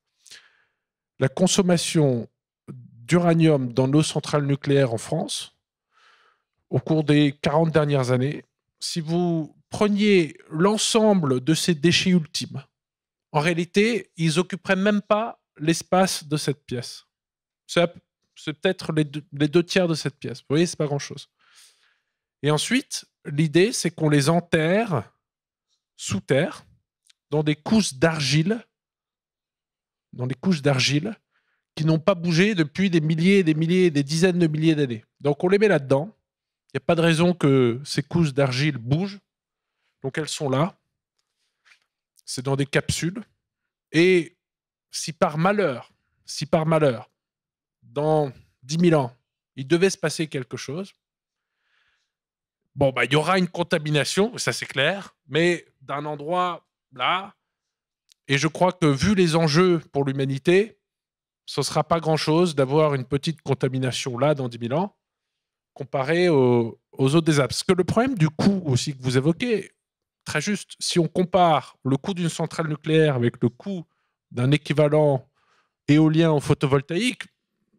la consommation d'uranium dans nos centrales nucléaires en France, au cours des 40 dernières années, si vous preniez l'ensemble de ces déchets ultimes, en réalité, ils n'occuperaient même pas l'espace de cette pièce. C'est peut-être les deux tiers de cette pièce. Vous voyez, ce n'est pas grand-chose. Et ensuite, l'idée, c'est qu'on les enterre sous terre, dans des couches d'argile, qui n'ont pas bougé depuis des milliers et des milliers, des dizaines de milliers d'années. Donc on les met là-dedans. Il n'y a pas de raison que ces couches d'argile bougent. Donc elles sont là. C'est dans des capsules. Et si par malheur, dans 10 000 ans, il devait se passer quelque chose, il y aura une contamination, ça c'est clair, mais d'un endroit là, et je crois que vu les enjeux pour l'humanité, ce ne sera pas grand-chose d'avoir une petite contamination là dans 10 000 ans, comparé aux autres désastres. Parce que le problème du coût aussi que vous évoquez, très juste, si on compare le coût d'une centrale nucléaire avec le coût d'un équivalent éolien ou photovoltaïque,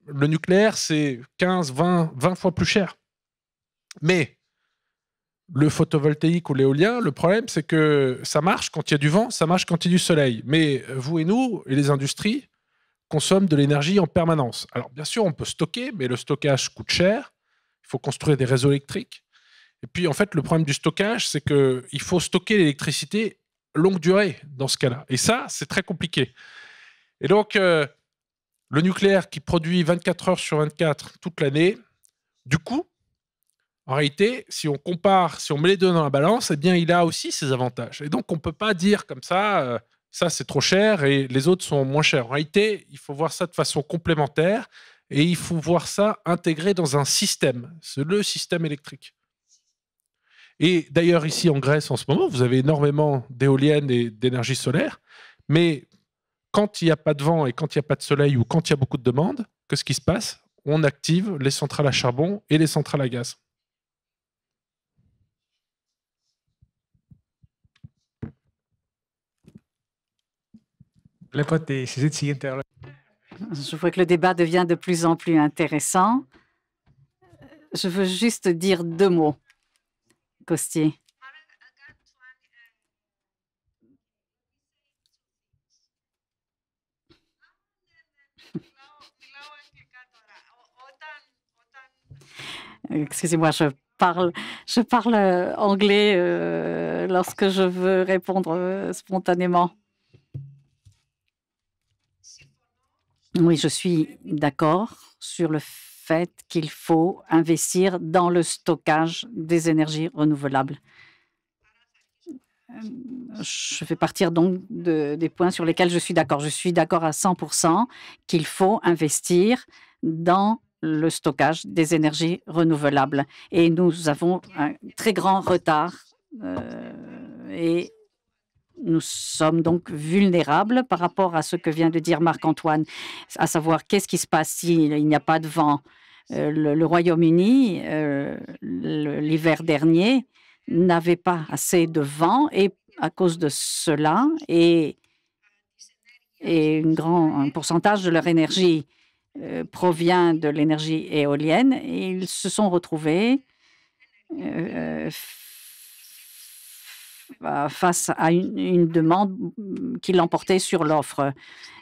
le nucléaire, c'est 15, 20 fois plus cher. Mais le photovoltaïque ou l'éolien, le problème, c'est que ça marche quand il y a du vent, ça marche quand il y a du soleil. Mais vous et nous, et les industries, consomment de l'énergie en permanence. Alors, bien sûr, on peut stocker, mais le stockage coûte cher. Il faut construire des réseaux électriques. Et puis, en fait, le problème du stockage, c'est qu'il faut stocker l'électricité longue durée dans ce cas-là. Et ça, c'est très compliqué. Et donc, le nucléaire qui produit 24 heures sur 24 toute l'année, du coup, en réalité, si on compare, si on met les deux dans la balance, eh bien, il a aussi ses avantages. Et donc, on ne peut pas dire comme ça, ça c'est trop cher et les autres sont moins chers. En réalité, il faut voir ça de façon complémentaire et il faut voir ça intégré dans un système. C'est le système électrique. Et d'ailleurs, ici en Grèce, en ce moment, vous avez énormément d'éoliennes et d'énergie solaire, mais quand il n'y a pas de vent et quand il n'y a pas de soleil ou quand il y a beaucoup de demandes, qu'est-ce qui se passe? On active les centrales à charbon et les centrales à gaz. Je vois que le débat devient de plus en plus intéressant. Je veux juste dire 2 mots, Costier. Excusez-moi, je parle anglais lorsque je veux répondre spontanément. Oui, je suis d'accord sur le fait qu'il faut investir dans le stockage des énergies renouvelables. Je vais partir donc des points sur lesquels je suis d'accord. Je suis d'accord à 100% qu'il faut investir dans le stockage des énergies renouvelables. Et nous avons un très grand retard et nous sommes donc vulnérables par rapport à ce que vient de dire Marc-Antoine, à savoir qu'est-ce qui se passe s'il n'y a pas de vent. Le Royaume-Uni, l'hiver dernier, n'avait pas assez de vent et à cause de cela, et un pourcentage de leur énergie provient de l'énergie éolienne, et ils se sont retrouvés face à une demande qui l'emportait sur l'offre.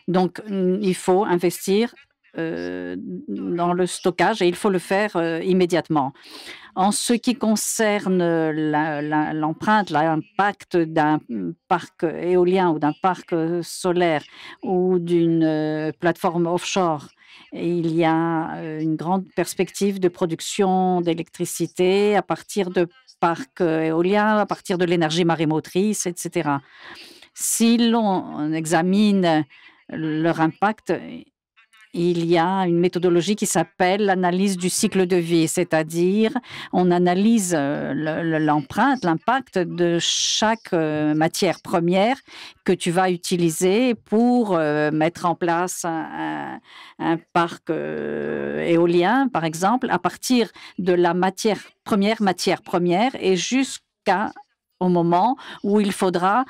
Donc, il faut investir dans le stockage et il faut le faire immédiatement. En ce qui concerne l'empreinte, l'impact d'un parc éolien ou d'un parc solaire ou d'une plateforme offshore, il y a une grande perspective de production d'électricité à partir de parcs éoliens, à partir de l'énergie marémotrice, etc. Si l'on examine leur impact, il y a une méthodologie qui s'appelle l'analyse du cycle de vie, c'est-à-dire on analyse l'empreinte, l'impact de chaque matière première que tu vas utiliser pour mettre en place un parc éolien, par exemple, à partir de la matière première et au moment où il faudra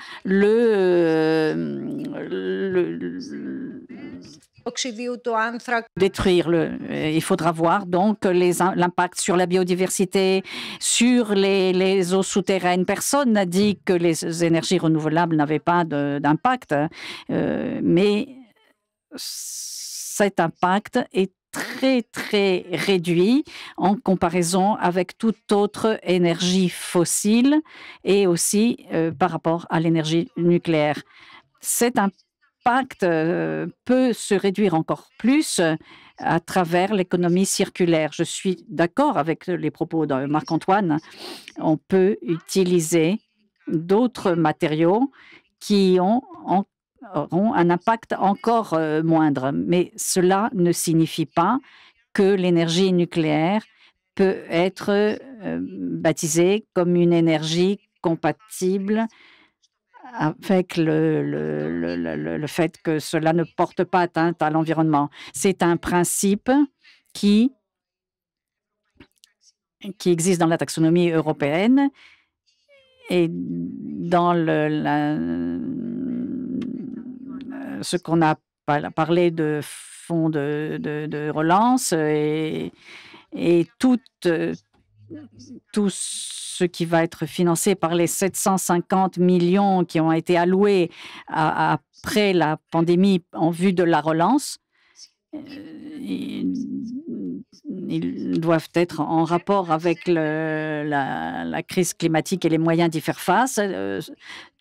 détruire. Il faudra voir donc l'impact sur la biodiversité, sur les eaux souterraines. Personne n'a dit que les énergies renouvelables n'avaient pas d'impact, mais cet impact est très, très réduit en comparaison avec toute autre énergie fossile et aussi par rapport à l'énergie nucléaire. Cet impact peut se réduire encore plus à travers l'économie circulaire. Je suis d'accord avec les propos de Marc-Antoine. On peut utiliser d'autres matériaux qui auront un impact encore moindre, mais cela ne signifie pas que l'énergie nucléaire peut être baptisée comme une énergie compatible avec le fait que cela ne porte pas atteinte à l'environnement. C'est un principe qui existe dans la taxonomie européenne et dans ce qu'on a parlé de fonds de relance et toute tout ce qui va être financé par les 750 millions qui ont été alloués après la pandémie en vue de la relance, ils doivent être en rapport avec la crise climatique et les moyens d'y faire face.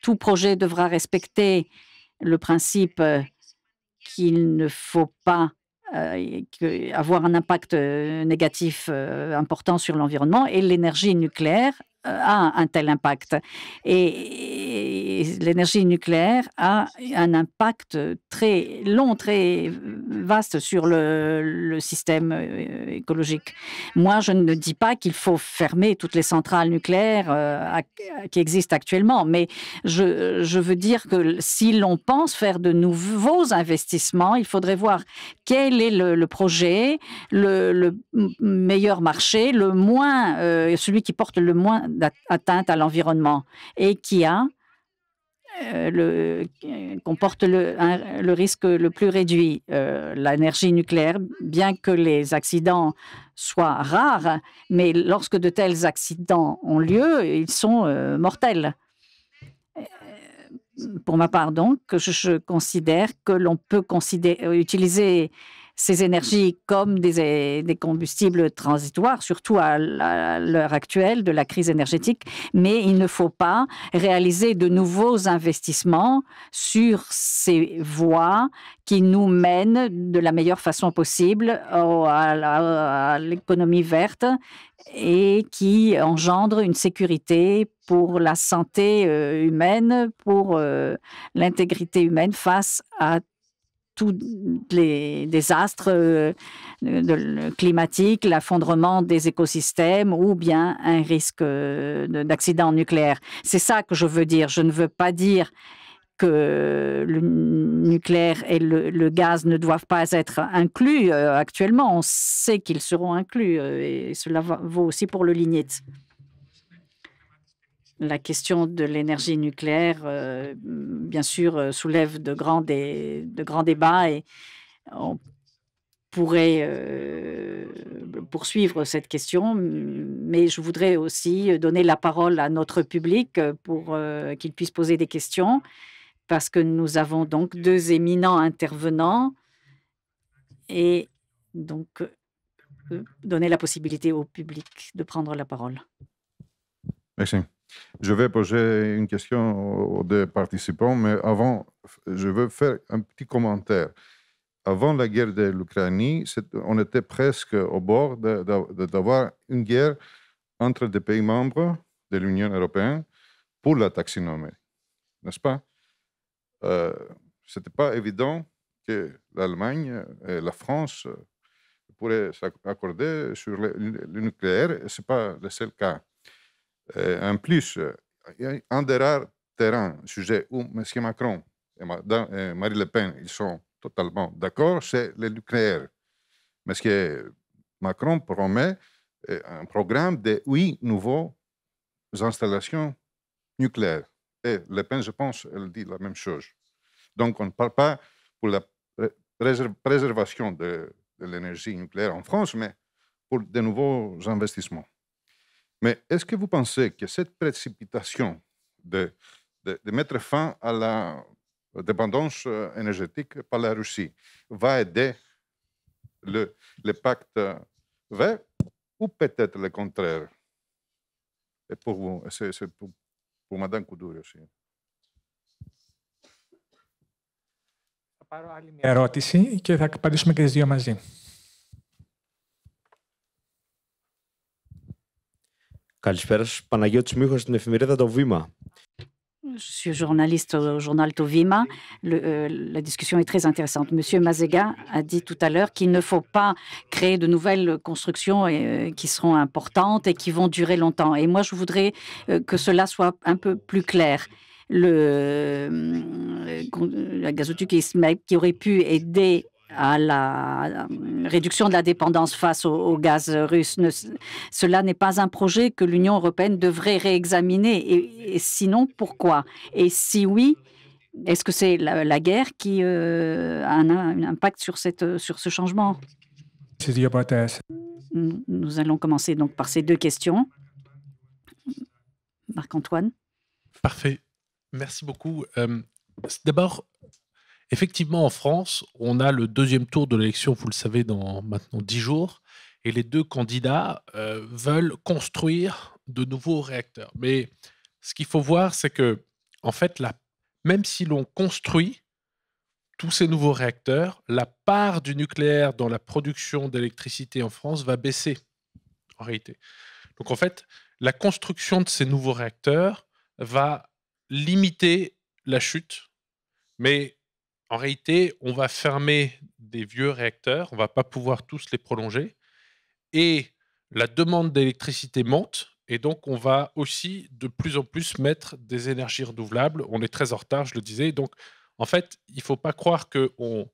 Tout projet devra respecter le principe qu'il ne faut pas avoir un impact négatif important sur l'environnement, et l'énergie nucléaire a un tel impact. Et l'énergie nucléaire a un impact très long, très vaste sur le système écologique. Moi, je ne dis pas qu'il faut fermer toutes les centrales nucléaires qui existent actuellement, mais je veux dire que si l'on pense faire de nouveaux investissements, il faudrait voir quel est le projet, le meilleur marché, celui qui porte le moins d'atteinte à l'environnement et qui comporte le risque le plus réduit. L'énergie nucléaire, bien que les accidents soient rares, mais lorsque de tels accidents ont lieu, ils sont mortels. Pour ma part, donc, je considère que l'on peut utiliser ces énergies comme des combustibles transitoires, surtout à l'heure actuelle de la crise énergétique, mais il ne faut pas réaliser de nouveaux investissements sur ces voies qui nous mènent de la meilleure façon possible à l'économie verte et qui engendre une sécurité pour la santé humaine, pour l'intégrité humaine face à tous les désastres climatiques, l'effondrement des écosystèmes ou bien un risque d'accident nucléaire. C'est ça que je veux dire. Je ne veux pas dire que le nucléaire et le gaz ne doivent pas être inclus actuellement. On sait qu'ils seront inclus et cela vaut aussi pour le lignite. La question de l'énergie nucléaire, bien sûr, soulève de grands débats et on pourrait poursuivre cette question, mais je voudrais aussi donner la parole à notre public pour qu'il puisse poser des questions, parce que nous avons donc deux éminents intervenants et donc donner la possibilité au public de prendre la parole. Merci. Je vais poser une question aux deux participants, mais avant, je veux faire un petit commentaire. Avant la guerre de l'Ukraine, on était presque au bord d'avoir une guerre entre des pays membres de l'Union européenne pour la taxinomie, n'est-ce pas? Ce n'était pas évident que l'Allemagne et la France pourraient s'accorder sur le nucléaire, et ce n'est pas le seul cas. En plus, un des rares sujets où M. Macron et Marine Le Pen ils sont totalement d'accord, c'est le nucléaire. M. Macron promet un programme de 8 nouvelles installations nucléaires. Et Le Pen, je pense, elle dit la même chose. Donc, on ne parle pas pour la préservation de l'énergie nucléaire en France, mais pour de nouveaux investissements. Mais est-ce que vous pensez que cette précipitation de mettre fin à la dépendance énergétique par la Russie va aider le pacte vert ou peut-être le contraire? Et pour vous, c'est pour Mme Koudouri aussi. Θα πάρω άλλη μια ερώτηση και θα απαντήσουμε και τις δύο μαζί. Καλησπέρα σας. Παναγιώτης Μίχος στην εφημερίδα Το Βήμα. Je suis journaliste au journal Tovima. La discussion est très intéressante. Monsieur Mazega a dit tout à l'heure qu'il ne faut pas créer de nouvelles constructions qui seront importantes et qui vont durer longtemps. Et moi, je voudrais que cela soit un peu plus clair. La gazoduc qui aurait pu aider à la réduction de la dépendance face au gaz russe. Cela n'est pas un projet que l'Union européenne devrait réexaminer. Et sinon, pourquoi? Et si oui, est-ce que c'est la guerre qui a un impact sur ce changement? Nous allons commencer donc par ces deux questions. Marc-Antoine. Parfait. Merci beaucoup. D'abord, effectivement, en France, on a le deuxième tour de l'élection, vous le savez, dans maintenant 10 jours, et les deux candidats veulent construire de nouveaux réacteurs. Mais ce qu'il faut voir, c'est que, en fait, même si l'on construit tous ces nouveaux réacteurs, la part du nucléaire dans la production d'électricité en France va baisser, en réalité. Donc, en fait, la construction de ces nouveaux réacteurs va limiter la chute, mais en réalité, on va fermer des vieux réacteurs, on ne va pas pouvoir tous les prolonger, et la demande d'électricité monte, et donc on va aussi de plus en plus mettre des énergies renouvelables. On est très en retard, je le disais. Donc, en fait, il ne faut pas croire qu'on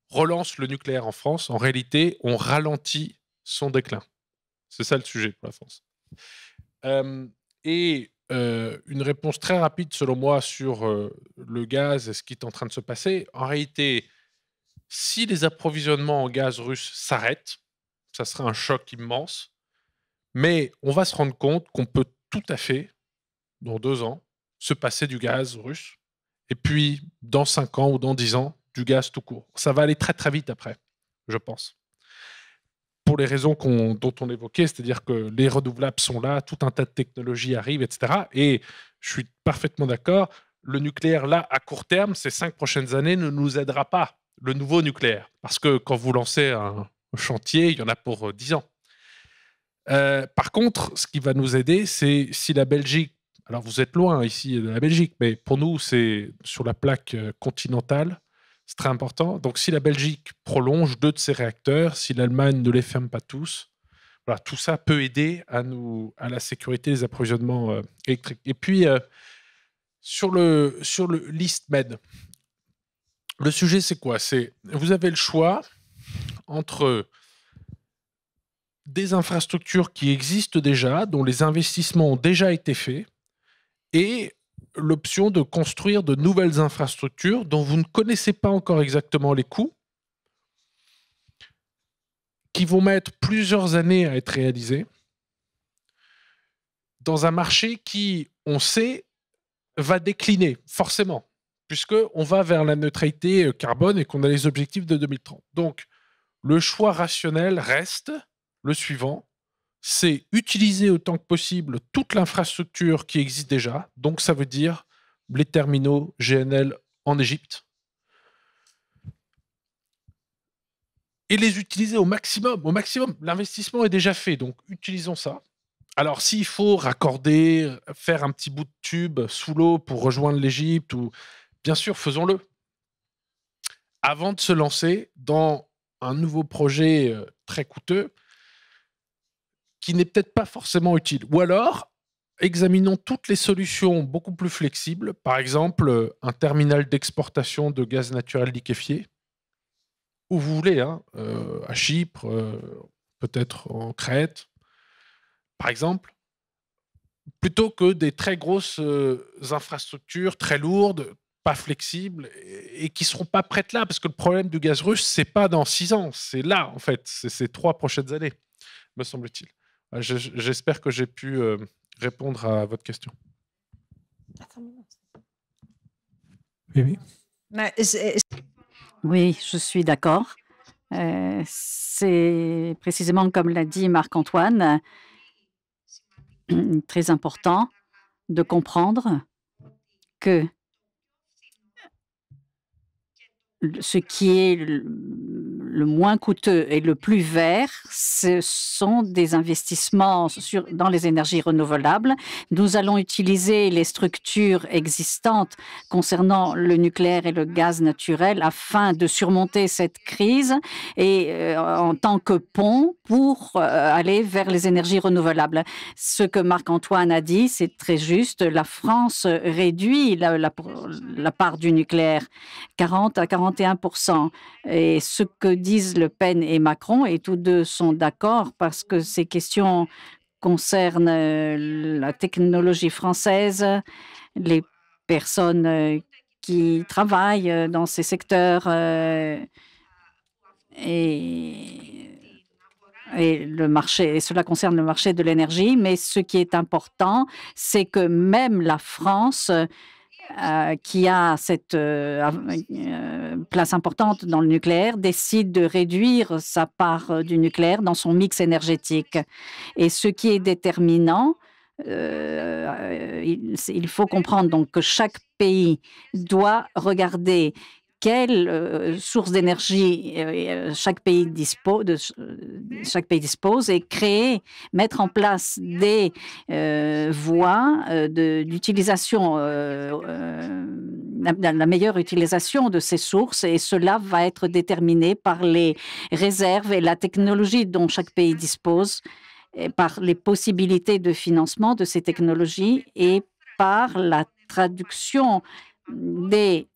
relance le nucléaire en France. En réalité, on ralentit son déclin. C'est ça le sujet pour la France. Une réponse très rapide, selon moi, sur le gaz et ce qui est en train de se passer. En réalité, si les approvisionnements en gaz russe s'arrêtent, ça serait un choc immense. Mais on va se rendre compte qu'on peut tout à fait, dans 2 ans, se passer du gaz russe. Et puis, dans 5 ans ou dans 10 ans, du gaz tout court. Ça va aller très très vite après, je pense. Pour les raisons dont on évoquait, c'est-à-dire que les renouvelables sont là, tout un tas de technologies arrivent, etc. Et je suis parfaitement d'accord, le nucléaire, là, à court terme, ces 5 prochaines années, ne nous aidera pas, le nouveau nucléaire. Parce que quand vous lancez un chantier, il y en a pour 10 ans. Par contre, ce qui va nous aider, c'est si la Belgique, alors vous êtes loin ici de la Belgique, mais pour nous, c'est sur la plaque continentale, c'est très important. Donc, si la Belgique prolonge 2 de ses réacteurs, si l'Allemagne ne les ferme pas tous, voilà, tout ça peut aider à la sécurité des approvisionnements électriques. Et puis, sur le l'EastMed, le sujet, c'est quoi? Vous avez le choix entre des infrastructures qui existent déjà, dont les investissements ont déjà été faits, et l'option de construire de nouvelles infrastructures dont vous ne connaissez pas encore exactement les coûts, qui vont mettre plusieurs années à être réalisées, dans un marché qui, on sait, va décliner, forcément, puisqu'on va vers la neutralité carbone et qu'on a les objectifs de 2030. Donc, le choix rationnel reste le suivant, c'est utiliser autant que possible toute l'infrastructure qui existe déjà. Donc, ça veut dire les terminaux GNL en Égypte. Et les utiliser au maximum. Au maximum, l'investissement est déjà fait, donc utilisons ça. Alors, s'il faut raccorder, faire un petit bout de tube sous l'eau pour rejoindre l'Égypte, bien sûr, faisons-le. Avant de se lancer dans un nouveau projet très coûteux, qui n'est peut-être pas forcément utile. Ou alors, examinons toutes les solutions beaucoup plus flexibles. Par exemple, un terminal d'exportation de gaz naturel liquéfié, où vous voulez, hein, à Chypre, peut-être en Crète, par exemple, plutôt que des très grosses infrastructures très lourdes, pas flexibles, et qui ne seront pas prêtes là, parce que le problème du gaz russe, ce n'est pas dans 6 ans, c'est là, en fait, c'est ces 3 prochaines années, me semble-t-il. J'espère que j'ai pu répondre à votre question. Oui. Oui, je suis d'accord. C'est précisément comme l'a dit Marc-Antoine, très important de comprendre que ce qui est le moins coûteux et le plus vert, ce sont des investissements dans les énergies renouvelables. Nous allons utiliser les structures existantes concernant le nucléaire et le gaz naturel afin de surmonter cette crise et en tant que pont pour aller vers les énergies renouvelables. Ce que Marc-Antoine a dit, c'est très juste. La France réduit la part du nucléaire, 40 à 41%. Et ce que disent Le Pen et Macron, et tous deux sont d'accord parce que ces questions concernent la technologie française, les personnes qui travaillent dans ces secteurs et et cela concerne le marché de l'énergie, mais ce qui est important, c'est que même la France, qui a cette place importante dans le nucléaire, décide de réduire sa part du nucléaire dans son mix énergétique. Et ce qui est déterminant, il faut comprendre donc que chaque pays doit regarder quelle source d'énergie chaque pays dispose et mettre en place des voies d'utilisation, la meilleure utilisation de ces sources, et cela va être déterminé par les réserves et la technologie dont chaque pays dispose, et par les possibilités de financement de ces technologies et par la traduction des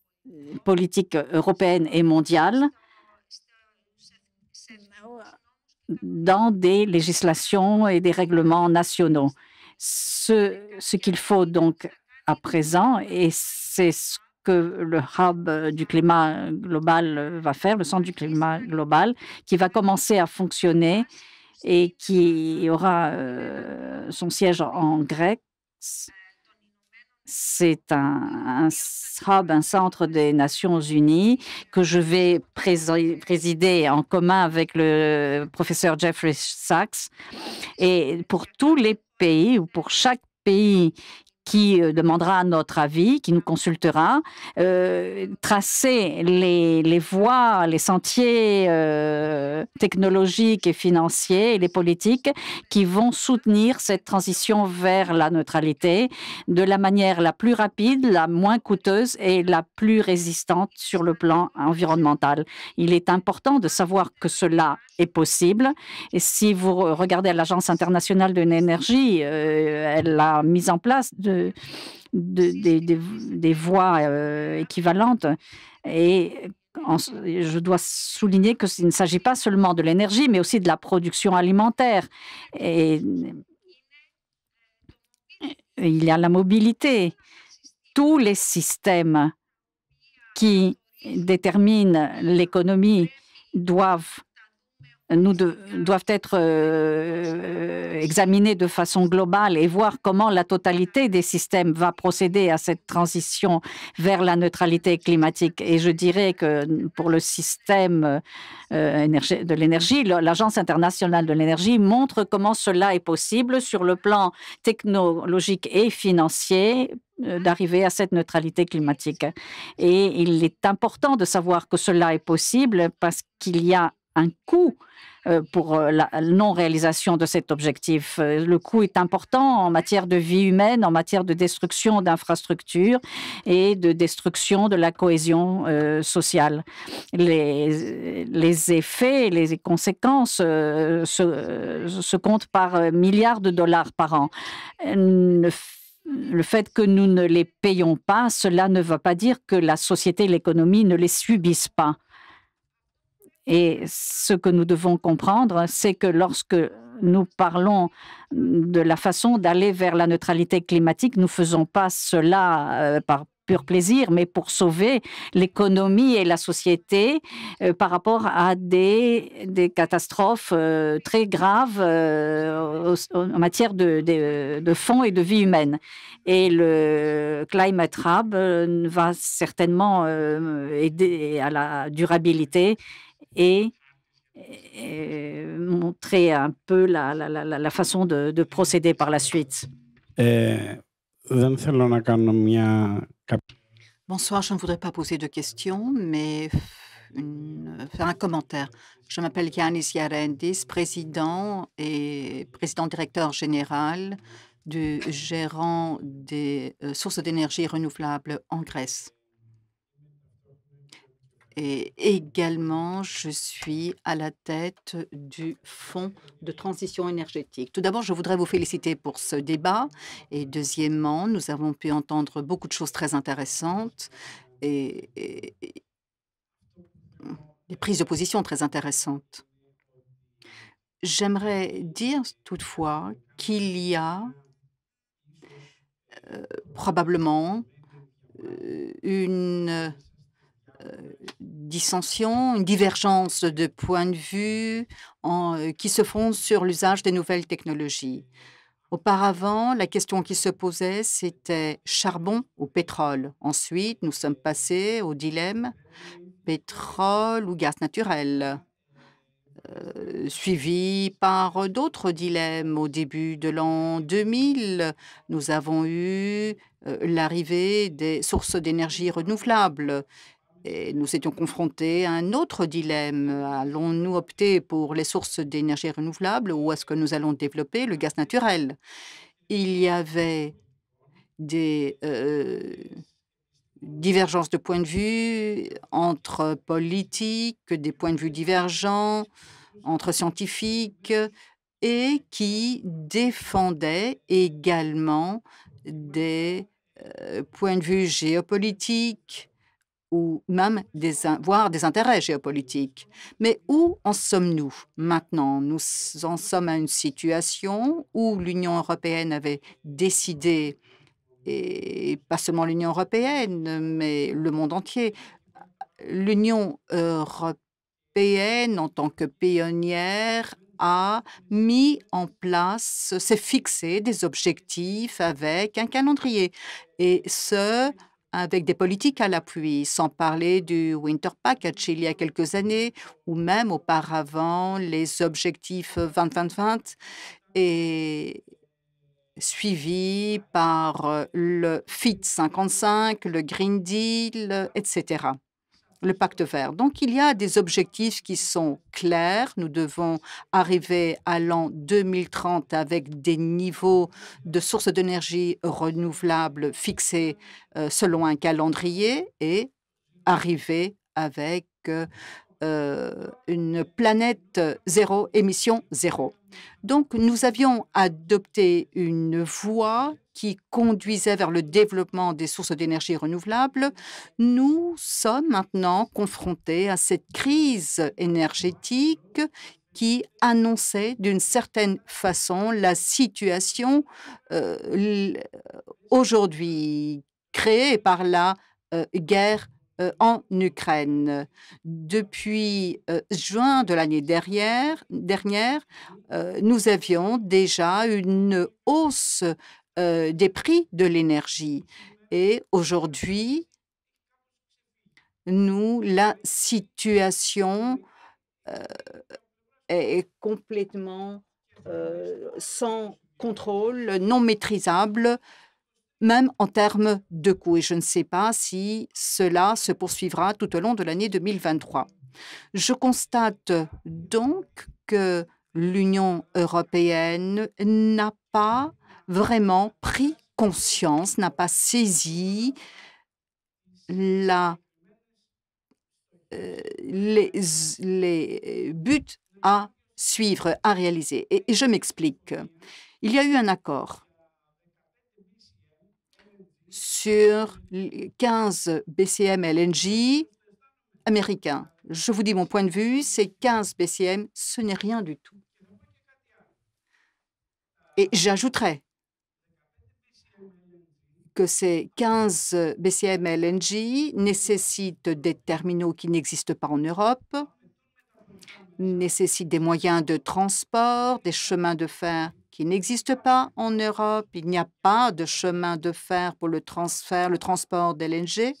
politiques européennes et mondiales dans des législations et des règlements nationaux. Ce qu'il faut donc à présent, et c'est ce que le hub du climat global va faire, le centre du climat global, qui va commencer à fonctionner et qui aura son siège en Grèce. C'est un hub, un centre des Nations Unies que je vais présider en commun avec le professeur Jeffrey Sachs. Et pour tous les pays, ou pour chaque pays qui demandera notre avis, qui nous consultera, tracer les voies, les sentiers technologiques et financiers et les politiques qui vont soutenir cette transition vers la neutralité de la manière la plus rapide, la moins coûteuse et la plus résistante sur le plan environnemental. Il est important de savoir que cela est possible. Et si vous regardez l'Agence internationale de l'énergie, elle a mis en place des voies équivalentes. Et je dois souligner qu'il ne s'agit pas seulement de l'énergie, mais aussi de la production alimentaire. Et il y a la mobilité. Tous les systèmes qui déterminent l'économie doivent être examinés de façon globale et voir comment la totalité des systèmes va procéder à cette transition vers la neutralité climatique. Et je dirais que pour le système de l'énergie, l'Agence internationale de l'énergie montre comment cela est possible sur le plan technologique et financier d'arriver à cette neutralité climatique. Et il est important de savoir que cela est possible parce qu'il y a un coût pour la non-réalisation de cet objectif. Le coût est important en matière de vie humaine, en matière de destruction d'infrastructures et de destruction de la cohésion sociale. Les effets, les conséquences se comptent par milliards de dollars par an. Le fait que nous ne les payons pas, cela ne veut pas dire que la société et l'économie ne les subissent pas. Et ce que nous devons comprendre, c'est que lorsque nous parlons de la façon d'aller vers la neutralité climatique, nous ne faisons pas cela par pur plaisir, mais pour sauver l'économie et la société par rapport à des catastrophes très graves en matière de fonds et de vie humaine. Et le Climate Hub va certainement aider à la durabilité et montrer un peu la façon de procéder par la suite. Bonsoir, je ne voudrais pas poser de questions, mais faire un commentaire. Je m'appelle Yannis Yarendis, président directeur général du gérant des sources d'énergie renouvelables en Grèce. Et également, je suis à la tête du Fonds de transition énergétique. Tout d'abord, je voudrais vous féliciter pour ce débat. Et deuxièmement, nous avons pu entendre beaucoup de choses très intéressantes et des prises de position très intéressantes. J'aimerais dire toutefois qu'il y a probablement une dissensions, une divergence de points de vue qui se fondent sur l'usage des nouvelles technologies. Auparavant, la question qui se posait, c'était charbon ou pétrole. Ensuite, nous sommes passés au dilemme pétrole ou gaz naturel, suivi par d'autres dilemmes. Au début de l'an 2000, nous avons eu l'arrivée des sources d'énergie renouvelables. Et nous étions confrontés à un autre dilemme. Allons-nous opter pour les sources d'énergie renouvelables ou est-ce que nous allons développer le gaz naturel? Il y avait des divergences de points de vue entre politiques, des points de vue divergents entre scientifiques et qui défendaient également des points de vue géopolitiques ou même voire des intérêts géopolitiques. Mais où en sommes-nous maintenant? Nous en sommes à une situation où l'Union européenne avait décidé, et pas seulement l'Union européenne, mais le monde entier, l'Union européenne, en tant que pionnière, a mis en place, s'est fixé des objectifs avec un calendrier, et ce, avec des politiques à l'appui, sans parler du Winter Package il y a quelques années, ou même auparavant les objectifs 2020 et suivis par le Fit 55, le Green Deal, etc., le pacte vert. Donc, il y a des objectifs qui sont clairs. Nous devons arriver à l'an 2030 avec des niveaux de sources d'énergie renouvelables fixés selon un calendrier et arriver avec une planète zéro, émission zéro. Donc, nous avions adopté une voie qui conduisait vers le développement des sources d'énergie renouvelables. Nous sommes maintenant confrontés à cette crise énergétique qui annonçait d'une certaine façon la situation aujourd'hui créée par la guerre en Ukraine. Depuis juin de l'année dernière, nous avions déjà une hausse des prix de l'énergie. Et aujourd'hui, la situation est complètement sans contrôle, non maîtrisable, même en termes de coûts. Et je ne sais pas si cela se poursuivra tout au long de l'année 2023. Je constate donc que l'Union européenne n'a pas vraiment pris conscience, n'a pas saisi les buts à suivre, à réaliser. Et je m'explique. Il y a eu un accord sur 15 BCM LNG américains. Je vous dis mon point de vue, ces 15 BCM, ce n'est rien du tout. Et j'ajouterais que ces 15 BCM LNG nécessitent des terminaux qui n'existent pas en Europe, nécessitent des moyens de transport, des chemins de fer qui n'existent pas en Europe. Il n'y a pas de chemin de fer pour le transport d'LNG.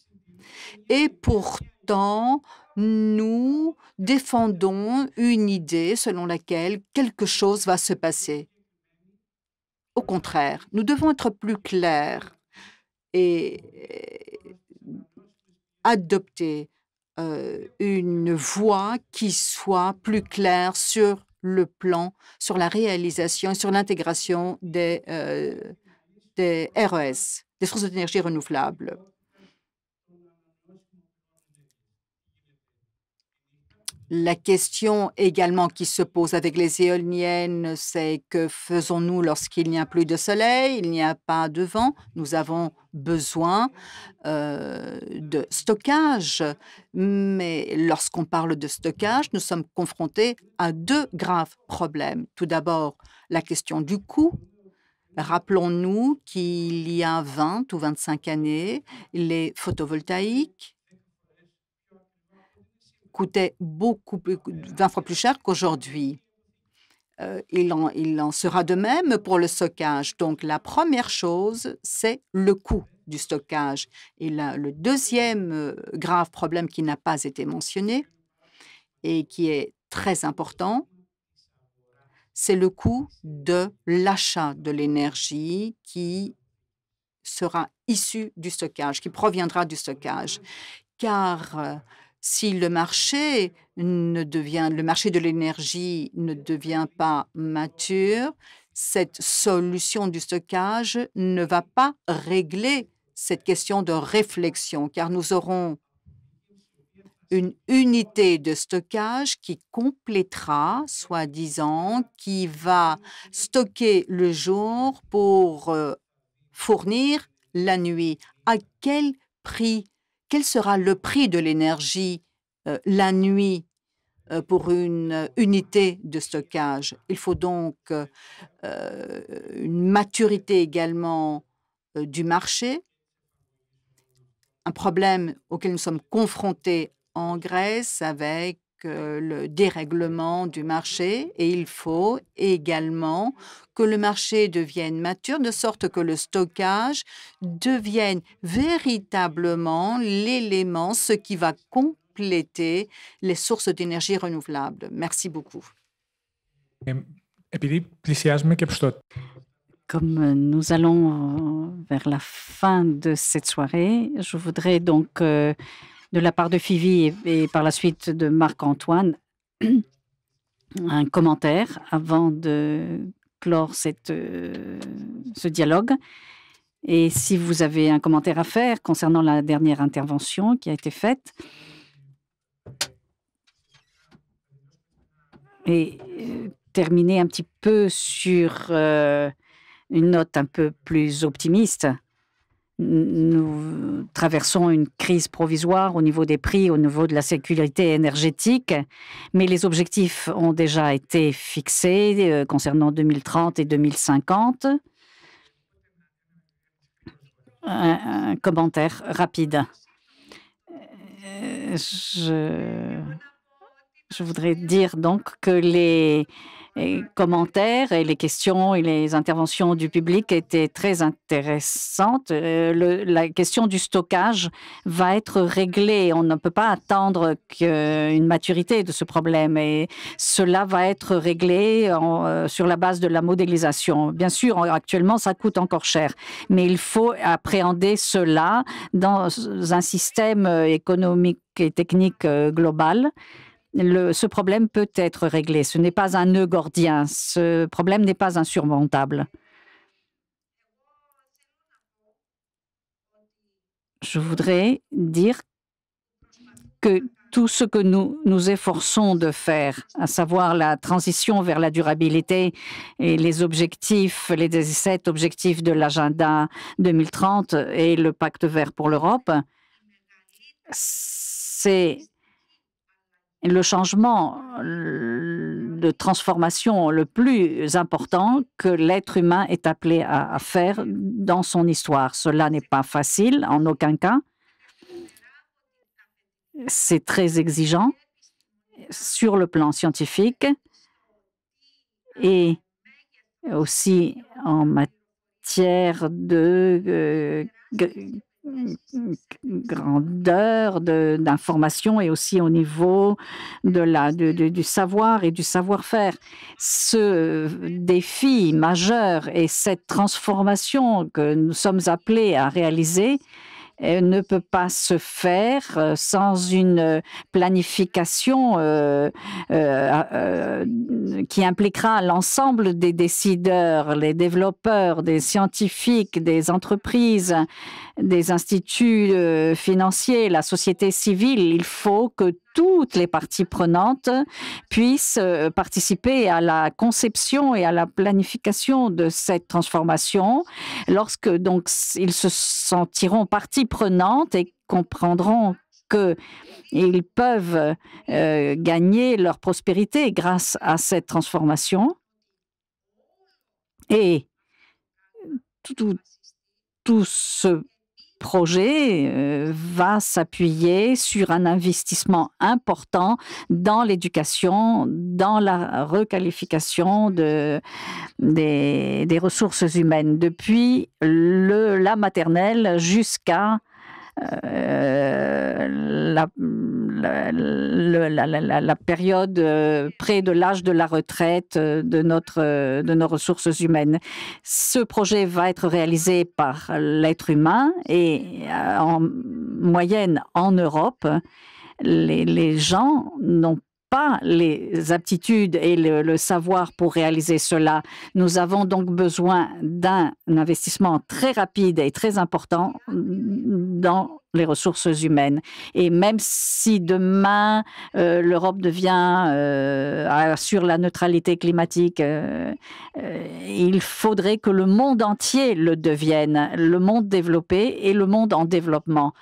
Et pourtant, nous défendons une idée selon laquelle quelque chose va se passer. Au contraire, nous devons être plus clairs et adopter une voie qui soit plus claire sur le plan, sur la réalisation, sur l'intégration des RES, des sources d'énergie renouvelables. La question également qui se pose avec les éoliennes, c'est que faisons-nous lorsqu'il n'y a plus de soleil, il n'y a pas de vent? Nous avons besoin de stockage, mais lorsqu'on parle de stockage, nous sommes confrontés à deux graves problèmes. Tout d'abord, la question du coût. Rappelons-nous qu'il y a 20 ou 25 années, les photovoltaïques coûtait 20 fois plus cher qu'aujourd'hui. Il en sera de même pour le stockage. Donc, la première chose, c'est le coût du stockage. Et là, le deuxième grave problème qui n'a pas été mentionné et qui est très important, c'est le coût de l'achat de l'énergie qui sera issu du stockage, qui proviendra du stockage. Car si le marché de l'énergie ne devient pas mature, cette solution du stockage ne va pas régler cette question de réflexion, car nous aurons une unité de stockage qui complétera, soi-disant, qui va stocker le jour pour fournir la nuit. À quel prix? Quel sera le prix de l'énergie la nuit pour une unité de stockage? Il faut donc une maturité également du marché. Un problème auquel nous sommes confrontés en Grèce avec le dérèglement du marché, et il faut également que le marché devienne mature de sorte que le stockage devienne véritablement l'élément, ce qui va compléter les sources d'énergie renouvelables. Merci beaucoup. Επειδή πλησιάζουμε και προς το Comme nous allons vers la fin de cette soirée, je voudrais donc, de la part de Fivi et par la suite de Marc-Antoine, un commentaire avant de clore ce dialogue. Et si vous avez un commentaire à faire concernant la dernière intervention qui a été faite, et terminer un petit peu sur une note un peu plus optimiste. Nous traversons une crise provisoire au niveau des prix, au niveau de la sécurité énergétique, mais les objectifs ont déjà été fixés concernant 2030 et 2050. Un commentaire rapide. Je voudrais dire donc que les commentaires et les questions et les interventions du public étaient très intéressantes. La question du stockage va être réglée. On ne peut pas attendre qu'une maturité de ce problème, et cela va être réglé sur la base de la modélisation. Bien sûr, actuellement, ça coûte encore cher, mais il faut appréhender cela dans un système économique et technique global. Ce problème peut être réglé. Ce n'est pas un nœud gordien. Ce problème n'est pas insurmontable. Je voudrais dire que tout ce que nous nous efforçons de faire, à savoir la transition vers la durabilité et les objectifs, les 17 objectifs de l'agenda 2030 et le pacte vert pour l'Europe, c'est le changement de transformation le plus important que l'être humain est appelé à faire dans son histoire. Cela n'est pas facile, en aucun cas. C'est très exigeant sur le plan scientifique et aussi en matière de grandeur d'information et aussi au niveau du savoir et du savoir-faire. Ce défi majeur et cette transformation que nous sommes appelés à réaliser ne peut pas se faire sans une planification qui impliquera l'ensemble des décideurs, les développeurs, des scientifiques, des entreprises, des instituts financiers, la société civile. Il faut que toutes les parties prenantes puissent participer à la conception et à la planification de cette transformation. Lorsque donc ils se sentiront partie prenante et comprendront qu'ils peuvent gagner leur prospérité grâce à cette transformation. Et tout ce projet va s'appuyer sur un investissement important dans l'éducation, dans la requalification des ressources humaines, depuis la maternelle jusqu'à la période près de l'âge de la retraite de nos ressources humaines. Ce projet va être réalisé par l'être humain et en moyenne en Europe, les gens n'ont pas les aptitudes et le savoir pour réaliser cela. Nous avons donc besoin d'un investissement très rapide et très important dans les ressources humaines. Et même si demain, l'Europe assure la neutralité climatique, il faudrait que le monde entier le devienne, le monde développé et le monde en développement.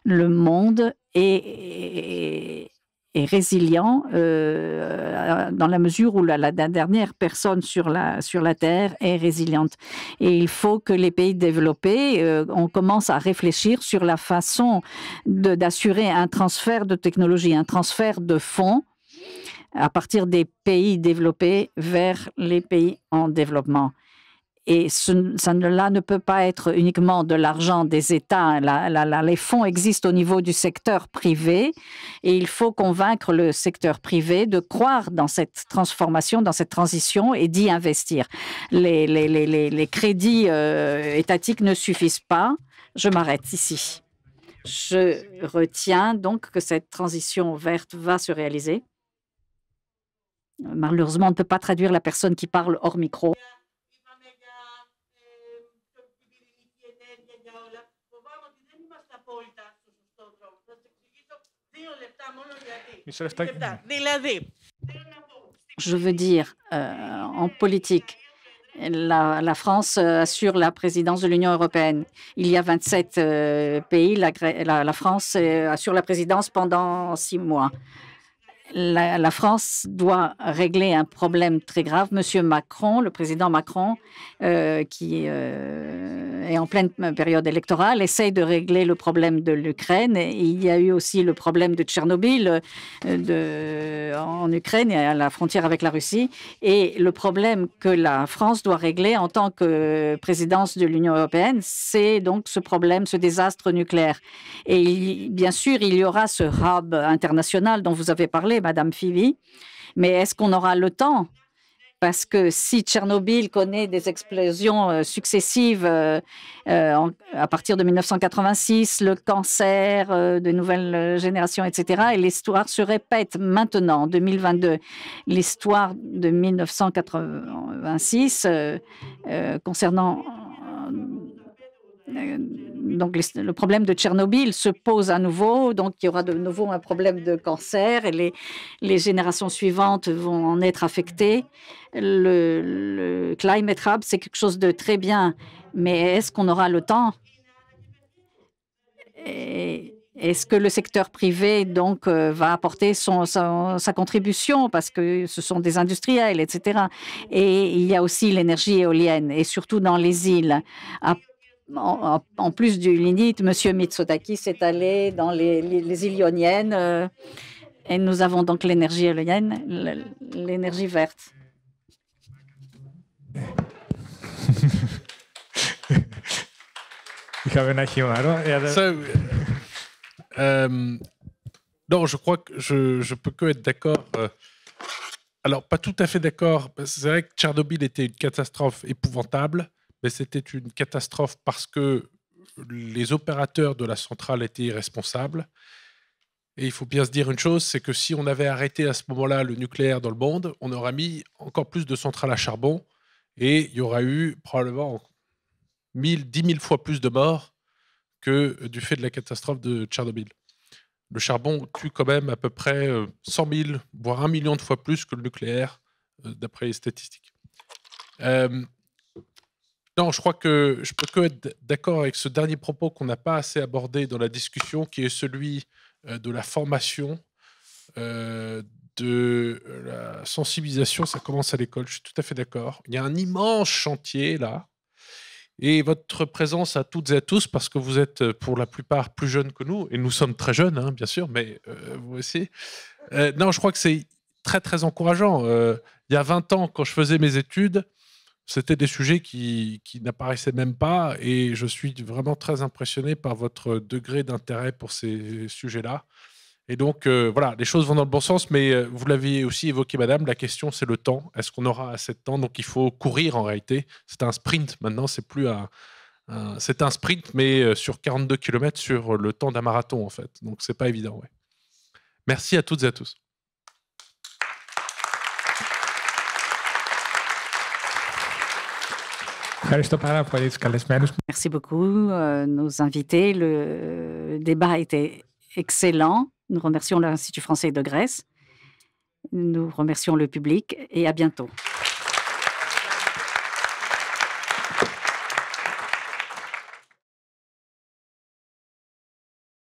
Le monde est résilient dans la mesure où la dernière personne sur la Terre est résiliente. Et il faut que les pays développés, on commence à réfléchir sur la façon d'assurer un transfert de technologie, un transfert de fonds à partir des pays développés vers les pays en développement. Et cela ne peut pas être uniquement de l'argent des États. Les fonds existent au niveau du secteur privé et il faut convaincre le secteur privé de croire dans cette transformation, dans cette transition et d'y investir. Les crédits étatiques ne suffisent pas. Je m'arrête ici. Je retiens donc que cette transition verte va se réaliser. Malheureusement, on ne peut pas traduire la personne qui parle hors micro. Je veux dire, en politique, la France assure la présidence de l'Union européenne. Il y a 27 pays. La France assure la présidence pendant 6 mois. La France doit régler un problème très grave. Monsieur Macron, le président Macron, qui est en pleine période électorale, essaye de régler le problème de l'Ukraine. Il y a eu aussi le problème de Tchernobyl en Ukraine, à la frontière avec la Russie. Et le problème que la France doit régler en tant que présidence de l'Union européenne, c'est donc ce problème, ce désastre nucléaire. Et bien sûr, il y aura ce hub international dont vous avez parlé, Madame Phoebe, mais est-ce qu'on aura le temps? Parce que si Tchernobyl connaît des explosions successives à partir de 1986, le cancer de nouvelle génération, etc., et l'histoire se répète maintenant, en 2022. L'histoire de 1986 concernant... Donc, le problème de Tchernobyl se pose à nouveau. Donc, il y aura de nouveau un problème de cancer et les générations suivantes vont en être affectées. Le Climate Hub, c'est quelque chose de très bien. Mais est-ce qu'on aura le temps? Est-ce que le secteur privé donc va apporter sa contribution parce que ce sont des industriels, etc. Et il y a aussi l'énergie éolienne et surtout dans les îles. En plus du lignite, M. Mitsotakis est allé dans les îles ioniennes et nous avons donc l'énergie éolienne, l'énergie verte. Non, je crois que je peux que être d'accord. Alors, pas tout à fait d'accord. C'est vrai que Tchernobyl était une catastrophe épouvantable, mais c'était une catastrophe parce que les opérateurs de la centrale étaient irresponsables. Et il faut bien se dire une chose, c'est que si on avait arrêté à ce moment-là le nucléaire dans le monde, on aurait mis encore plus de centrales à charbon et il y aurait eu probablement 1000 000 fois plus de morts que du fait de la catastrophe de Tchernobyl. Le charbon tue quand même à peu près 100 000, voire 1 million de fois plus que le nucléaire, d'après les statistiques. Non, je crois que je peux que être d'accord avec ce dernier propos qu'on n'a pas assez abordé dans la discussion, qui est celui de la formation, de la sensibilisation. Ça commence à l'école, je suis tout à fait d'accord. Il y a un immense chantier là, et votre présence à toutes et à tous, parce que vous êtes pour la plupart plus jeunes que nous, et nous sommes très jeunes, hein, bien sûr, mais vous aussi. Non, je crois que c'est très, très encourageant. Il y a 20 ans, quand je faisais mes études, c'était des sujets qui n'apparaissaient même pas, et je suis vraiment très impressionné par votre degré d'intérêt pour ces sujets-là. Et donc, voilà, les choses vont dans le bon sens, mais vous l'avez aussi évoqué, madame, la question, c'est le temps. Est-ce qu'on aura assez de temps? Donc, il faut courir en réalité. C'est un sprint maintenant, c'est plus c'est un sprint, mais sur 42 km sur le temps d'un marathon, en fait. Donc, c'est pas évident, ouais. Merci à toutes et à tous. Merci beaucoup, nos invités. Le débat était excellent. Nous remercions l'Institut français de Grèce. Nous remercions le public et à bientôt.